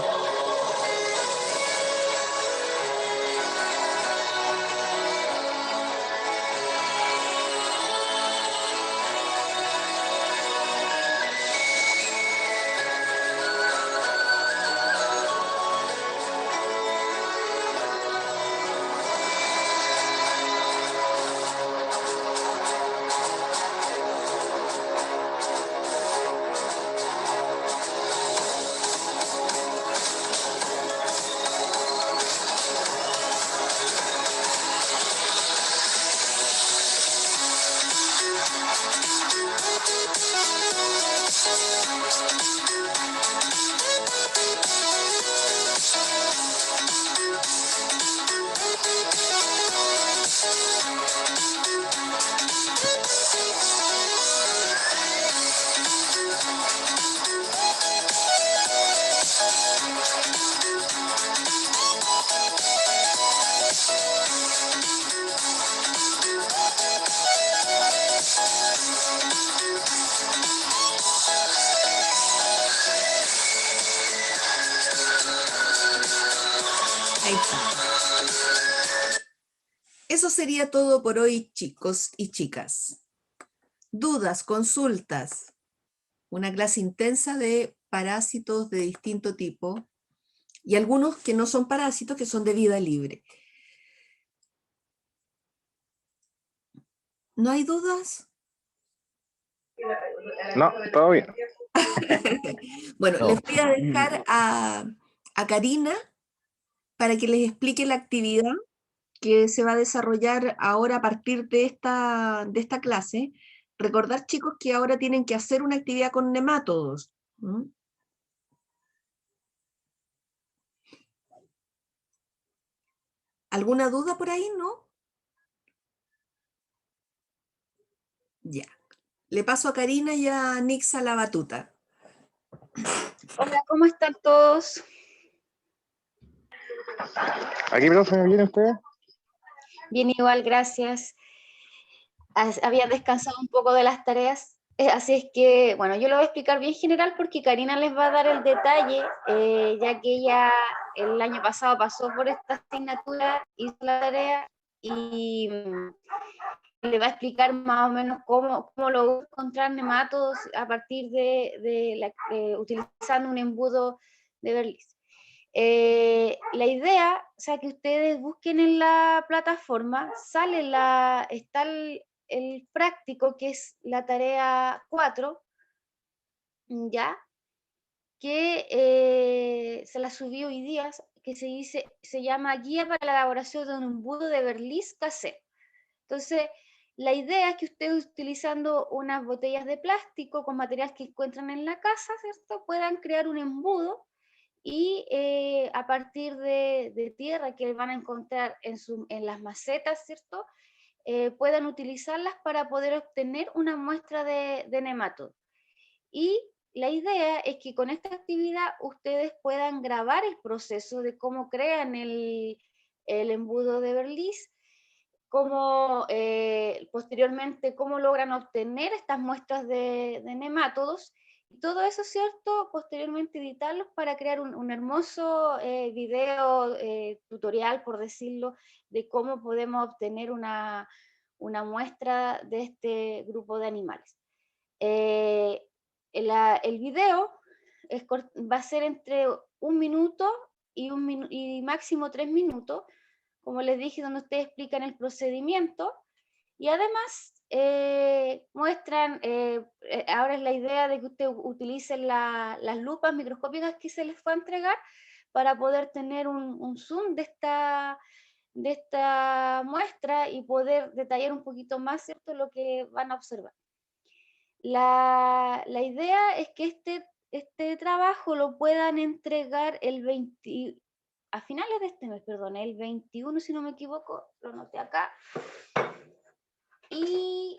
Eso sería todo por hoy, chicos y chicas. Dudas, consultas. Una clase intensa de parásitos de distinto tipo y algunos que no son parásitos, que son de vida libre. ¿No hay dudas? No, todo bien. Bueno, No. les voy a dejar a Karina para que les explique la actividad que se va a desarrollar ahora a partir de esta clase. Recordar, chicos, que ahora tienen que hacer una actividad con nemátodos. ¿Mm? ¿Alguna duda por ahí, no? Ya. Le paso a Karina y a Nixa la batuta. Hola, ¿cómo están todos? ¿Aquí, profe, me viene usted? Bien, igual, gracias. Había descansado un poco de las tareas, así es que, bueno, yo lo voy a explicar bien general porque Karina les va a dar el detalle, ya que ella el año pasado pasó por esta asignatura, hizo la tarea y le va a explicar más o menos cómo lo encontrar nematodos a partir utilizando un embudo de Berlitz. La idea, o sea, que ustedes busquen en la plataforma, está el práctico, que es la tarea 4, ¿ya? Que se la subí hoy día, que se llama Guía para la elaboración de un embudo de Berlitz casero. Entonces, la idea es que ustedes, utilizando unas botellas de plástico con material que encuentran en la casa, ¿cierto?, puedan crear un embudo y a partir de tierra que van a encontrar en las macetas, ¿cierto?, puedan utilizarlas para poder obtener una muestra de nematodo. Y la idea es que con esta actividad ustedes puedan grabar el proceso de cómo crean el embudo de Berlitz, posteriormente cómo logran obtener estas muestras de nemátodos, y todo eso, ¿cierto?, posteriormente editarlos para crear un hermoso video tutorial, por decirlo, de cómo podemos obtener una muestra de este grupo de animales. El video va a ser entre 1 minuto y máximo 3 minutos, como les dije, donde ustedes explican el procedimiento y además muestran, ahora es la idea de que ustedes utilicen las lupas microscópicas que se les fue a entregar para poder tener un zoom de esta muestra y poder detallar un poquito más, ¿cierto?, lo que van a observar. La idea es que este trabajo lo puedan entregar a finales de este mes, perdón, el 21, si no me equivoco, lo noté acá. Y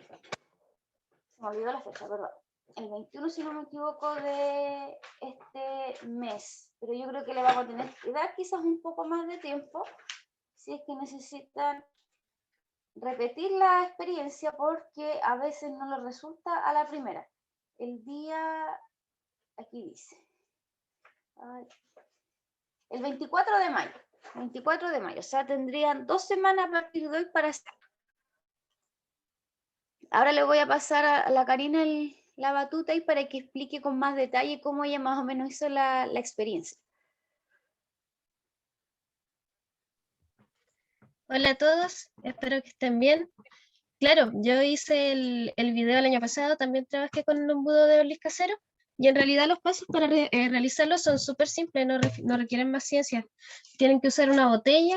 se me olvidó la fecha, perdón. El 21, si no me equivoco, de este mes. Pero yo creo que le vamos a tener que dar quizás un poco más de tiempo, si es que necesitan repetir la experiencia, porque a veces no les resulta a la primera. El día, aquí dice, el 24 de mayo. 24 de mayo, o sea, tendrían 2 semanas a partir de hoy para hacer. Ahora le voy a pasar a la Karina la batuta y para que explique con más detalle cómo ella más o menos hizo la experiencia. Hola a todos, espero que estén bien. Claro, yo hice el video el año pasado, también trabajé con un embudo de Berlitz casero y en realidad los pasos para realizarlo son súper simples, no requieren más ciencia. Tienen que usar una botella,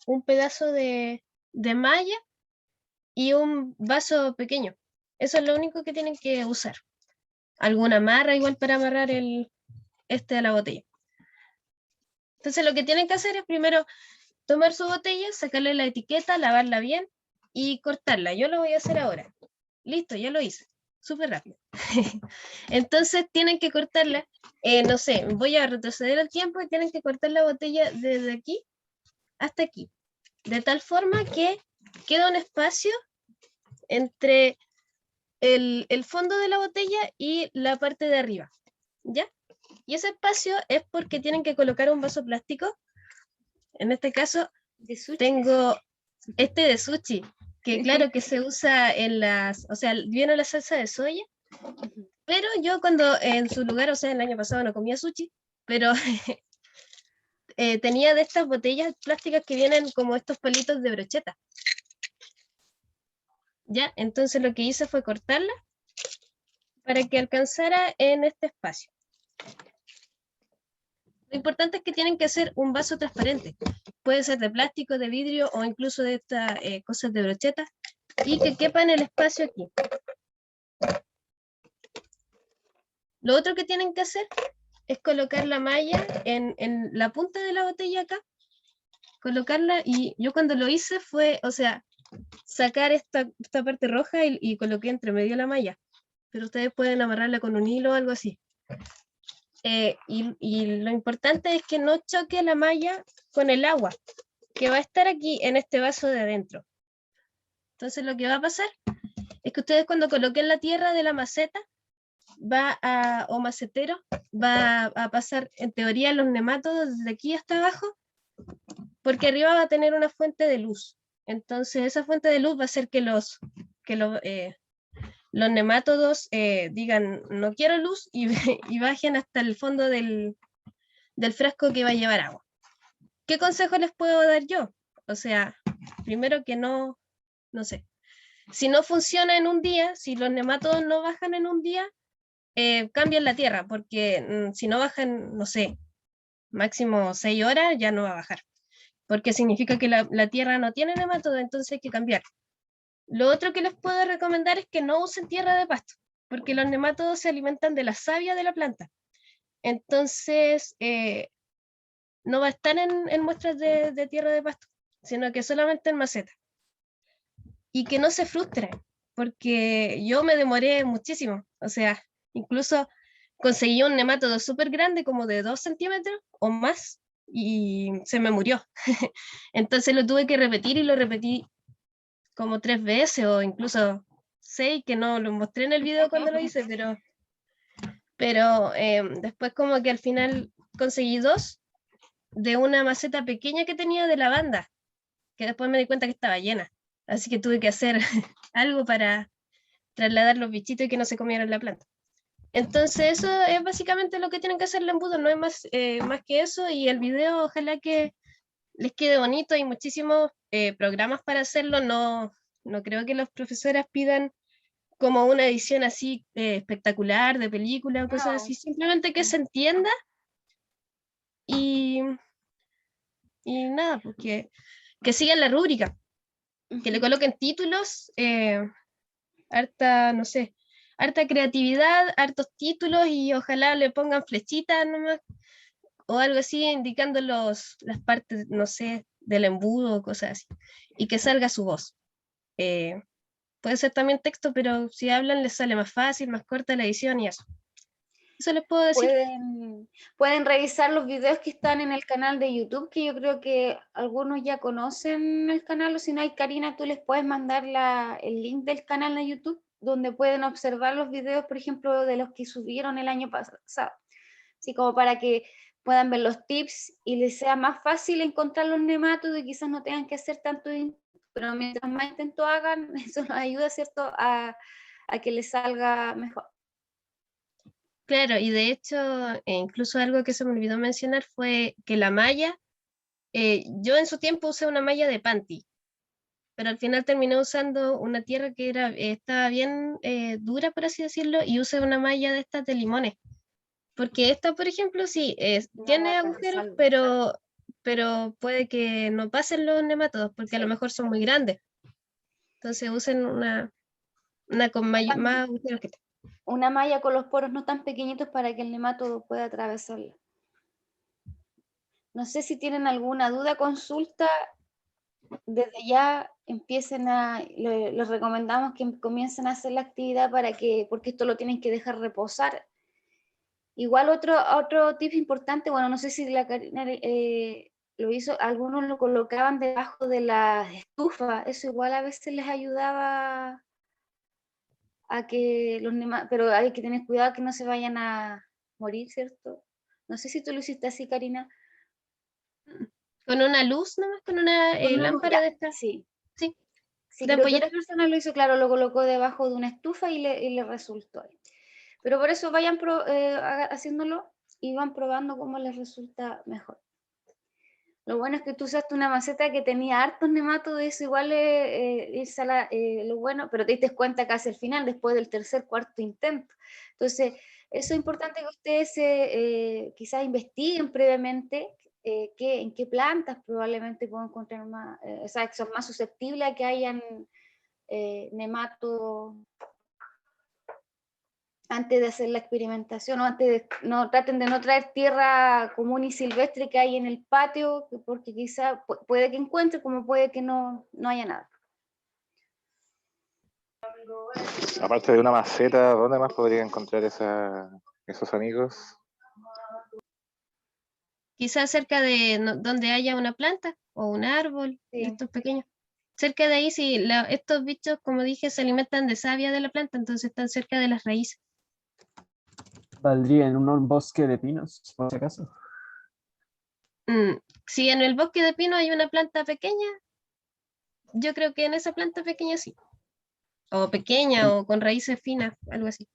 un pedazo de malla y un vaso pequeño. Eso es lo único que tienen que usar. Alguna amarra igual para amarrar de la botella. Entonces lo que tienen que hacer es primero tomar su botella, sacarle la etiqueta, lavarla bien y cortarla. Yo lo voy a hacer ahora. Listo, ya lo hice. Súper rápido. Entonces tienen que cortarla, no sé, voy a retroceder el tiempo y tienen que cortar la botella desde aquí hasta aquí. De tal forma que queda un espacio entre el fondo de la botella y la parte de arriba. ¿Ya? Y ese espacio es porque tienen que colocar un vaso plástico En este caso De sushi. tengo este de sushi, que claro que se usa en las, o sea, viene la salsa de soya, pero yo cuando en su lugar, o sea, el año pasado no comía sushi, pero tenía de estas botellas plásticas que vienen como estos palitos de brocheta. Ya, entonces lo que hice fue cortarla para que alcanzara en este espacio. Lo importante es que tienen que ser un vaso transparente. Puede ser de plástico, de vidrio o incluso de estas cosas de brocheta y que quepa en el espacio aquí. Lo otro que tienen que hacer es colocar la malla en la punta de la botella acá, colocarla, y yo cuando lo hice fue, o sea, sacar esta parte roja y coloqué entre medio la malla, pero ustedes pueden amarrarla con un hilo o algo así. Y lo importante es que no choque la malla con el agua, que va a estar aquí en este vaso de adentro. Entonces lo que va a pasar es que ustedes cuando coloquen la tierra de la maceta, o macetero, va a pasar en teoría los nemátodos desde aquí hasta abajo, porque arriba va a tener una fuente de luz. Entonces esa fuente de luz va a hacer que los nemátodos digan no quiero luz y bajen hasta el fondo del frasco que va a llevar agua. ¿Qué consejo les puedo dar yo? O sea, primero que no sé, si no funciona en un día, si los nemátodos no bajan en un día, cambien la tierra, porque si no bajan, no sé, máximo 6 horas, ya no va a bajar, porque significa que la tierra no tiene nematodo, entonces hay que cambiar. Lo otro que les puedo recomendar es que no usen tierra de pasto, porque los nemátodos se alimentan de la savia de la planta. Entonces, no va a estar en muestras de tierra de pasto, sino que solamente en maceta. Y que no se frustren, porque yo me demoré muchísimo. O sea, incluso conseguí un nemátodo súper grande, como de 2 centímetros o más, y se me murió. Entonces lo tuve que repetir y lo repetí como 3 veces o incluso 6, que no lo mostré en el video cuando lo hice, pero después como que al final conseguí 2 de una maceta pequeña que tenía de lavanda, que después me di cuenta que estaba llena. Así que tuve que hacer algo para trasladar los bichitos y que no se comieran la planta. Entonces eso es básicamente lo que tienen que hacer el embudo, no es más que eso, y el video ojalá que les quede bonito. Hay muchísimos programas para hacerlo, no creo que los profesores pidan como una edición así espectacular de película o cosas No. así, simplemente que se entienda y nada, porque que sigan la rúbrica, que le coloquen títulos, harta, no sé, harta creatividad, hartos títulos, y ojalá le pongan flechitas nomás o algo así indicando las partes, no sé, del embudo o cosas así, y que salga su voz. Puede ser también texto, pero si hablan les sale más fácil, más corta la edición y eso. Eso les puedo decir. Pueden revisar los videos que están en el canal de YouTube, que yo creo que algunos ya conocen el canal, o si no hay, Karina, tú les puedes mandar el link del canal de YouTube, donde pueden observar los videos, por ejemplo, de los que subieron el año pasado, así como para que puedan ver los tips y les sea más fácil encontrar los nemátodos y quizás no tengan que hacer tanto, pero mientras más intento hagan, eso nos ayuda, ¿cierto?, a que les salga mejor. Claro, y de hecho, incluso algo que se me olvidó mencionar fue que la malla, yo en su tiempo usé una malla de panty, pero al final terminé usando una tierra que estaba bien dura, por así decirlo, y usé una malla de estas de limones. Porque esta, por ejemplo, sí, No tiene va a agujeros, atravesarlo. pero puede que no pasen los nemátodos, porque a lo mejor son muy grandes. Entonces usen una con más agujeros que esta. Una malla con los poros no tan pequeñitos para que el nemátodo pueda atravesarla. No sé si tienen alguna duda, consulta, desde ya les recomendamos que comiencen a hacer la actividad porque esto lo tienen que dejar reposar. Igual otro tip importante, bueno, no sé si la Karina lo hizo, algunos lo colocaban debajo de la estufa, eso igual a veces les ayudaba a que pero hay que tener cuidado que no se vayan a morir, ¿cierto? No sé si tú lo hiciste así, Karina. Con una luz nomás, con una Con una luz, lámpara ya, de estas. Sí. Sí. Sí, De creo que ampolleta. otra persona lo hizo, claro, lo colocó debajo de una estufa y le resultó ahí. Pero por eso vayan haciéndolo y van probando cómo les resulta mejor. Lo bueno es que tú usaste una maceta que tenía hartos nematodos, eso igual es lo bueno, pero te diste cuenta casi al final, después del tercer, cuarto intento. Entonces, eso es importante que ustedes quizás investiguen previamente en qué plantas probablemente pueden encontrar más, o sea, que son más susceptibles a que hayan nematodos antes de hacer la experimentación, o antes de, no traten de no traer tierra común y silvestre que hay en el patio, porque quizá puede que encuentre, como puede que no haya nada. Aparte de una maceta, ¿dónde más podría encontrar esos amigos? Quizás cerca de donde haya una planta o un árbol, Sí. de estos pequeños. Cerca de ahí, si estos bichos, como dije, se alimentan de savia de la planta, entonces están cerca de las raíces. ¿Valdría en un bosque de pinos, por si acaso? Si en el bosque de pino hay una planta pequeña, yo creo que en esa planta pequeña sí. O pequeña o con raíces finas, algo así.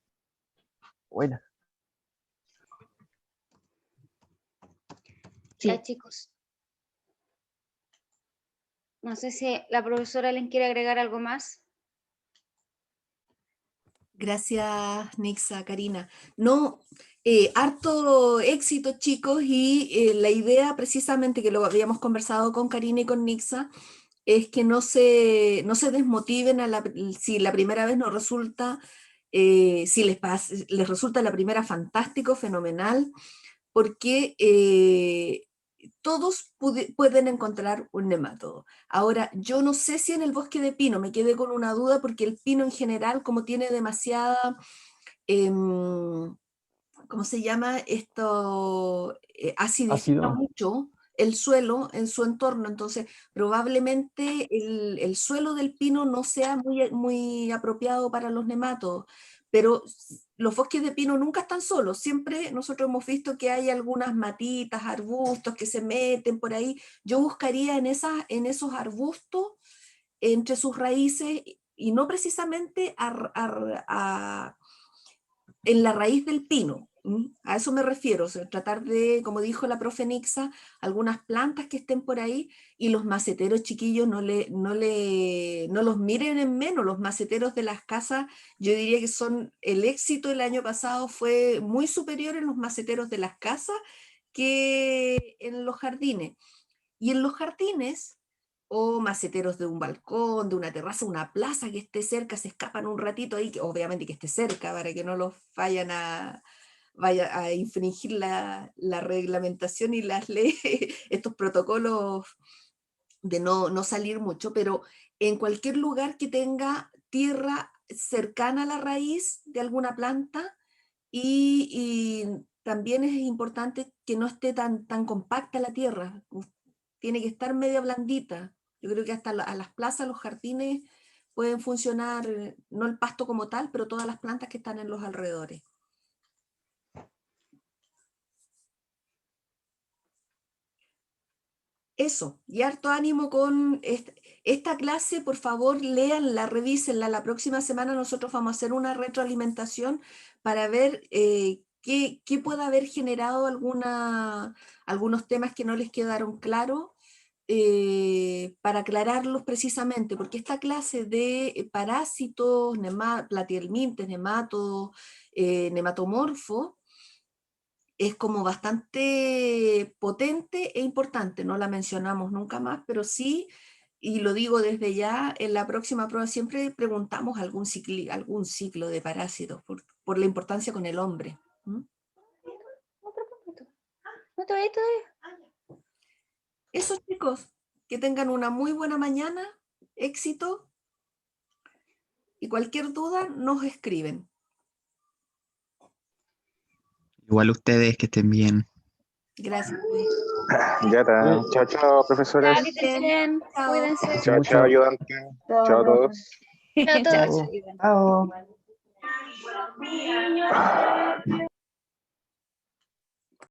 Bueno, Sí. Ya, chicos. No sé si la profesora les quiere agregar algo más. Gracias, Nixa, Karina. No, harto éxito, chicos, y la idea precisamente que lo habíamos conversado con Karina y con Nixa es que no se desmotiven si la primera vez no resulta, si les resulta la primera fantástico, fenomenal, porque todos pueden encontrar un nemátodo. Ahora, yo no sé si en el bosque de pino, me quedé con una duda porque el pino en general, como tiene demasiada, ¿cómo se llama esto? Acidifica ácido. mucho el suelo en su entorno, entonces probablemente el suelo del pino no sea muy apropiado para los nemátodos, pero los bosques de pino nunca están solos, siempre nosotros hemos visto que hay algunas matitas, arbustos que se meten por ahí. Yo buscaría en esos arbustos, entre sus raíces, y no precisamente en la raíz del pino. A eso me refiero, o sea, tratar de, como dijo la profe Nixa, algunas plantas que estén por ahí, y los maceteros chiquillos no los miren en menos. Los maceteros de las casas, yo diría que el éxito el año pasado fue muy superior en los maceteros de las casas que en los jardines. Y en los jardines, o maceteros de un balcón, de una terraza, una plaza que esté cerca, se escapan un ratito ahí, que obviamente que esté cerca para que no los vaya a infringir la reglamentación y las leyes, estos protocolos de no salir mucho, pero en cualquier lugar que tenga tierra cercana a la raíz de alguna planta, y también es importante que no esté tan compacta la tierra, tiene que estar media blandita. Yo creo que hasta a las plazas, los jardines pueden funcionar, no el pasto como tal, pero todas las plantas que están en los alrededores. Eso, y harto ánimo con esta clase. Por favor, léanla, revísenla. La próxima semana nosotros vamos a hacer una retroalimentación para ver qué puede haber generado algunos temas que no les quedaron claros, para aclararlos precisamente, porque esta clase de parásitos, platihelmintes, nematodos, nematomorfos, es como bastante potente e importante. No la mencionamos nunca más, pero sí, y lo digo desde ya, en la próxima prueba siempre preguntamos algún ciclo de parásitos, por la importancia con el hombre. No te vayas todavía. Eso, chicos, que tengan una muy buena mañana, éxito, y cualquier duda nos escriben. Igual ustedes que estén bien. Gracias. Ya está. Chao, chao, profesores. Ya, que estén bien. Chao. Cuídense. Chao, chao, ayudante. Chao a todos. Chao a todos. Chao. Chao. Ah.